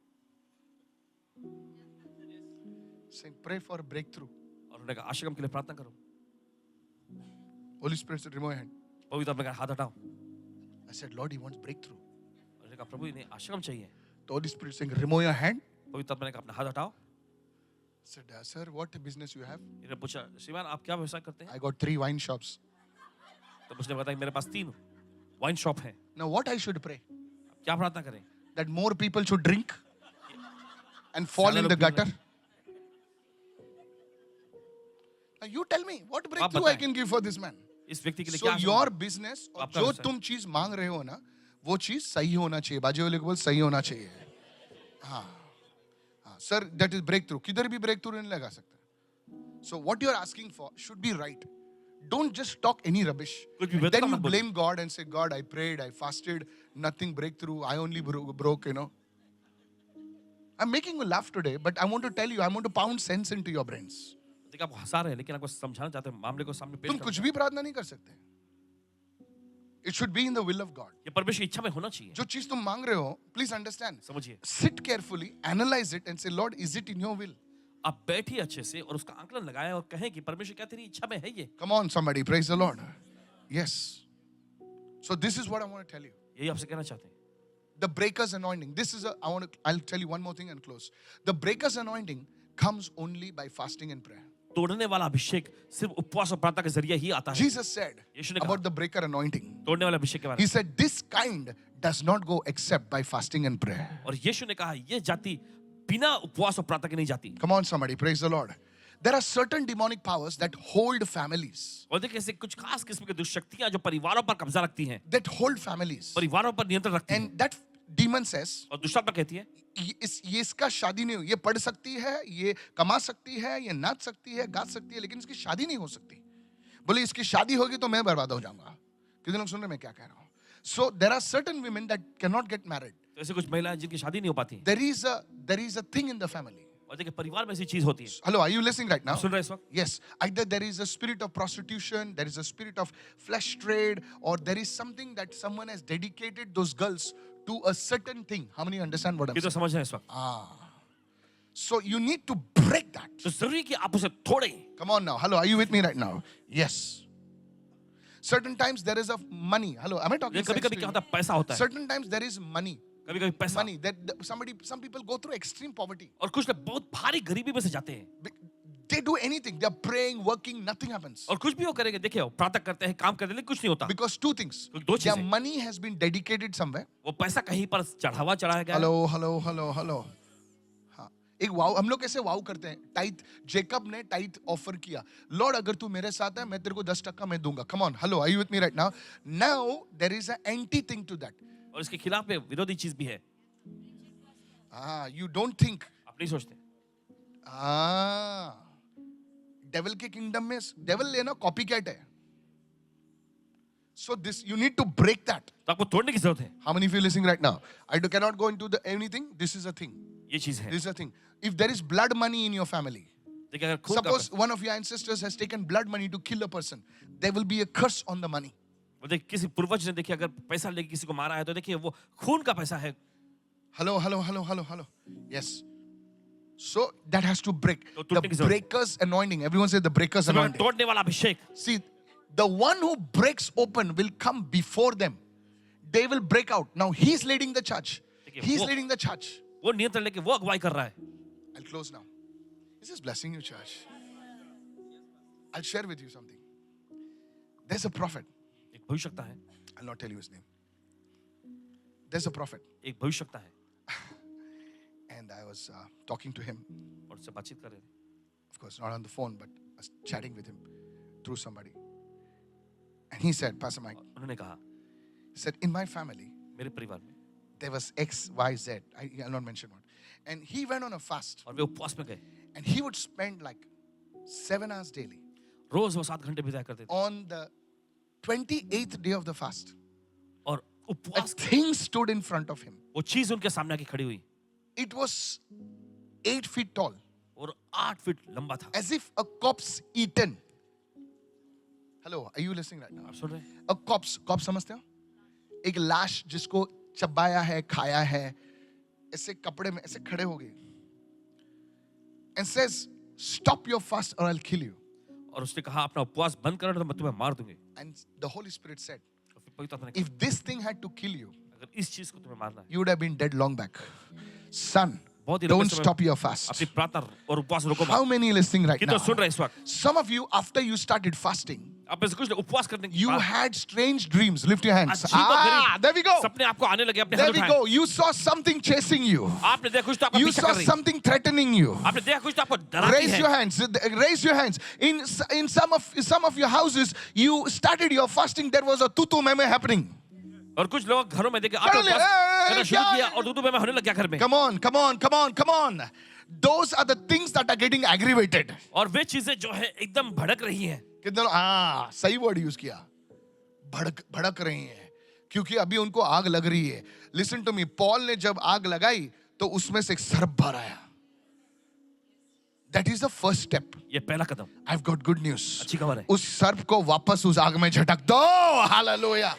saying, pray for a breakthrough. और उन्होंने कहा आशीर्वाद के लिए प्रार्थना करो। Holy Spirit said, remove your hand. पवित्र आत्मा ने कहा हाथ हटाओ। I said, Lord, he wants breakthrough. उन्होंने कहा प्रभु इन्हें आशीर्वाद चाहिए। The Holy Spirit saying, remove your hand. पवित्र आत्मा ने कहा अपना हाथ हटाओ। I said, sir, what business you have? इन्होंने पूछा श्रीमान आप क्या व्यवसाय करते हैं? I got 3 wine shops. तो उसने बताया मेरे पास 3 वाइन शॉप है। Now what I should pray? क्या प्रार्थना करें? That more people should drink and fall in the gutter. Now you tell me, what breakthrough I can give for this man? इस व्यक्ति के लिए So क्या your business, और आपका जो व्यवसाय। तुम चीज मांग रहे हो ना, वो चीज सही होना चाहिए। बाजू वाले को बोल सही होना चाहिए। हाँ, हाँ, sir, that is breakthrough. किधर भी breakthrough नहीं लगा सकता। So what you are asking for should be right. Don't just talk any rubbish. कुछ भी बेतुका Then you मत बोलो। blame God and say, God, I prayed, I fasted, nothing breakthrough. I only broke, you know. I'm making you laugh today, but I want to tell you, I want to pound sense into your brains. देखिए आप हंसा रहे हैं लेकिन आपको समझाना चाहते हैं मामले को सामने पेश तुम कुछ भी प्रार्थना नहीं कर सकते. It should be in the will of God. ये परमेश्वर की इच्छा में होना चाहिए। जो चीज तुम मांग रहे हो, please understand. समझिए। Sit carefully, analyze it, and say, Lord, is it in your will? आप बैठिए अच्छे से और उसका आंकलन लगाएं और कहें कि परमेश्वर क्या तेरी इच्छा में है ये। Come on, somebody, praise the Lord. Yes. So this is what I want to tell you. यही आपसे कहना चाहते हैं। The breaker's anointing. This is I'll tell you one more thing and close. The breaker's anointing comes only by fasting and prayer. तोड़ने वाला अभिषेक सिर्फ उपवास और प्रार्थना के जरिए ही आता है। Jesus said यीशु ने कहा about the breaker anointing. तोड़ने वाले अभिषेक के बारे He में। said, this kind does not go except by fasting and prayer. और यीशु ने कहा ये जाति बिना उपवास और प्रार्थना के नहीं जाती। Come on, somebody, praise the Lord. There are certain demonic powers that hold families. और देखिए ऐसे कुछ खास किस्म की दुष्शक्तियां जो परिवारों पर कब्जा रखती हैं, That hold families. परिवारों पर नियंत्रण रखती हैं। And that demon says, और दुष्टात्मा कहती है ये इसका शादी नहीं हो, ये पढ़ सकती है, ये कमा सकती है, ये नाच सकती है, गा सकती है, लेकिन इसकी शादी नहीं हो सकती. बोले इसकी शादी होगी तो मैं बर्बाद हो जाऊंगा. कितने लोग सुन रहे हैं मैं क्या कह रहा हूं? So there are certain women that cannot get married. तो ऐसे कुछ महिलाएं जिनकी शादी नहीं हो पाती। There is a thing in the family. और देखिए परिवार में ऐसी चीज होती है। Hello, are you listening right now? सुन रहे हैं इस वक्त? Yes. Either there is a spirit of prostitution, there is a spirit of flesh trade, or there is something that someone has dedicated those girls to a certain thing. How many understand what I'm ये तो saying? समझ रहे हैं इस वक्त। So you need to break that. तो जरूरी कि आप उसे तोड़ें। Come on now. Hello, are you with me right now? Yes. Certain times there is a money. Hello, am I talking? ये कभी-कभी क्या होता है पैसा होता है। Certain times there is money. कभी-कभी पैसा। Money that some people go through extreme poverty. और कुछ लोग बहुत भारी गरीबी में से जाते हैं। They do anything. They are praying, working, nothing happens. और कुछ भी वो करेंगे देखिए प्रार्थना करते हैं काम करते हैं लेकिन कुछ नहीं होता। Because two things. दो Their चीजें। money has been dedicated somewhere. वो पैसा कहीं पर चढ़ावा चढ़ाया गया है। हेलो हाँ एक वाव हम लोग कैसे वाव करते हैं टाइथ जेकब ने टाइथ ऑफर किया लॉर्ड अगर तू मेरे साथ है मैं तेरे को 10% मैं दूंगा come on hello are you with me right now there is a anti thing to that और इसके खिलाफ में विरोधी चीज भी है। यू डोंट थिंक आप नहीं सोचते। डेविल के किंगडम में डेविल लेना कॉपी कैट है so this you need to break that तो आपको तोड़ने की जरूरत है। how many of you listening right now cannot go into the anything this is a thing ये चीज है। this is a thing if there is blood money in your family देखिए अगर खून का suppose one of your ancestors has taken blood money to kill a person there will be a curse on the money देखिए किसी पूर्वज ने देखिए अगर पैसा लेके किसी को मारा है तो देखिए वो खून का पैसा है। hello yes so that has to break तो the टूटने की जरूरत है। breaker's anointing everyone say the breaker's anointing तोड़ने वाला अभिषेक। see the one who breaks open will come before them they will break out now he's leading the church देखिए, he's वो- leading the church वो नियंत्रण लेके वो अगुवाई कर रहा है। I'll close now this is blessing you church I'll share with you something there's a prophet एक भविष्यवक्ता है। I'll not tell you his name there's a prophet एक भविष्यवक्ता है and I was talking to him और उससे बातचीत कर रहे थे। of course not on the phone but I was chatting with him through somebody and he said Pastor Mike उन्होंने कहा he said in my family मेरे परिवार में there was XYZ I'll not mention what and he went on a fast और वे उपवास में गए and he would spend like 7 hours daily रोज वो 7 घंटे बिताया करते थे on the 28th day of the fast और a उपवास thing stood in front of him वो चीज उनके सामने आके खड़ी हुई it was 8 feet tall और 8 फीट लंबा था। as if a corpse eaten hello are you listening right now आप सुन रहे हैं? a corpse समझते हो एक लाश जिसको चबाया है खाया है ऐसे कपड़े में ऐसे खड़े हो गए and says stop your fast or I'll kill you. और उसने कहा अपना उपवास बंद करो तो मैं तुम्हें मार दूंगी। And the Holy Spirit said, और फिर पवित्र आत्मा ने कहा, if this thing had to kill you, अगर इस चीज को तुम्हें मारना है, you would have been dead long back. Son, बहुत ही don't लंबे समय stop your fast. अपनी प्रार्थना और उपवास रोको How मत। many are listening right कितने now? सुन रहे हैं इस वक्त? Some of you, after you started fasting, आप में से कुछ ने उपवास करने के you बाद had strange dreams. Lift your hands. अजीब और गरीब There we go. सपने आपको आने लगे, अपने There हाथ we उठाएं। go. You saw something chasing you. आपने देखा कुछ तो आपका You पीछा saw कर रही है। something threatening you. आपने देखा कुछ तो आपको डराती Raise your है। hands. Raise your hands. In some of your houses, you started your fasting. There was a tutu meme happening. और कुछ लोग घरों में देखे आपने Suddenly, उपवास करना शुरू क्या- किया और दूध में होने लग गया घर में। Come on, come on, come on, come on. Those are the things that are getting aggravated. और वे चीजें जो है एकदम भड़क रही हैं। कितने सही वर्ड यूज किया, भड़क रही हैं, क्योंकि अभी उनको आग लग रही है। लिसन टू मी, पॉल ने जब आग लगाई तो उसमें से एक सर्प बाहर आया। That is the first step. ये पहला कदम। I have got good news. अच्छी खबर है। उस सर्प को वापस उस आग में झटक दो। Hallelujah.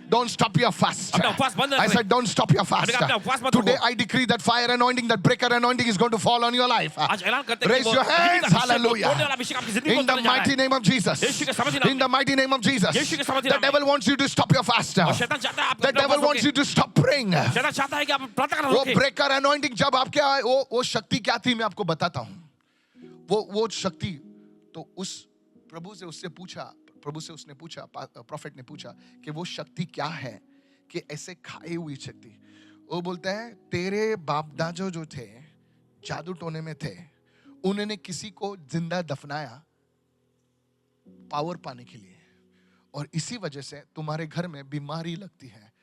Don't stop your fast. अपना उपवास बंद I रखें। said don't stop your fast. मैंने कहा अपना उपवास मत Today रोको। I decree that fire anointing, that breaker anointing is going to fall on your life. आज ऐलान करते हैं कि Raise वो your अभिषेक hands. का अभिषेक, Hallelujah. तोड़ने वाला अभिषेक आपकी जिंदगी को In the तोड़ने जा रहा mighty है। name of Jesus. यीशु के समर्थी नाम In the mighty name of Jesus. यीशु के समर्थी The नाम में। devil wants you to stop your fast. और शैतान चाहता है आप The अपना devil उपवास wants you रोकें। to stop praying. शैतान चाहता है कि आप प्रार्थना करना वो रोकें। ब्रेकर अनॉइंटिंग जब आपके आए, वो शक्ति क्या थी मैं आपको बताता हूं। वो शक्ति तो उस प्रभु से उसने पूछा, प्रॉफिट ने पूछा कि वो शक्ति क्या है, कि ऐसे खाई हुई शक्ति। वो बोलता है तेरे बाप दादा जो थे जादू टोने में थे, उन्होंने किसी को जिंदा दफनाया पावर पाने के लिए, और इसी वजह से तुम्हारे घर में बीमारी लगती है।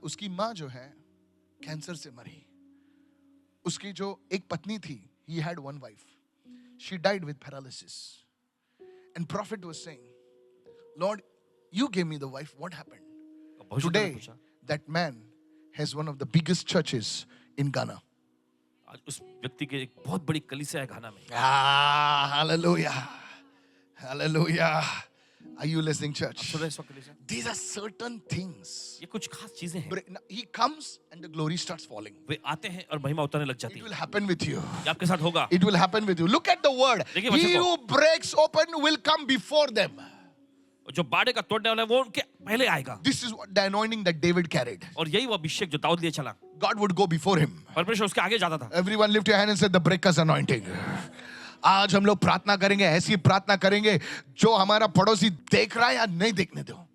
उसकी माँ जो है कैंसर से मरी। उसकी जो एक पत्नी थी, he had one wife, she died with paralysis, and prophet was saying, Lord, you gave me the wife, what happened? Today that man has one of the biggest churches in Ghana. आज उस व्यक्ति के एक बहुत बड़ी कलीसिया है घाना में। Hallelujah, hallelujah. Are you listening, church? सुन रहे हैं इस वक्त कलीसिया? These are certain things. ये कुछ खास चीजें हैं। He comes and the glory starts falling. वे आते हैं और महिमा उतरने लग जाती It है। will happen with you. ये आपके साथ होगा। It will happen with you. Look at the word. देखिए वचन He को। who breaks open will come before them. जो बाड़े का तोड़ने वाला है वो उनके पहले आएगा। This is what the anointing that David carried. और यही वो अभिषेक जो दाऊद लिए चला। God would go before him. परमेश्वर उसके आगे जाता था। Everyone lift your hand and say the breaker's anointing. आज हम लोग प्रार्थना करेंगे, ऐसी प्रार्थना करेंगे जो हमारा पड़ोसी देख रहा है या नहीं देखने दो।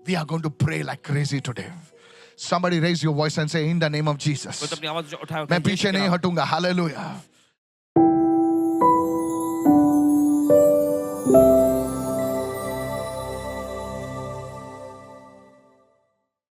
We are going to pray like crazy today. Somebody raise your voice and say in the name of Jesus. कोई तो अपनी आवाज उठाए। मैं पीछे नहीं हटूंगा। Hallelujah.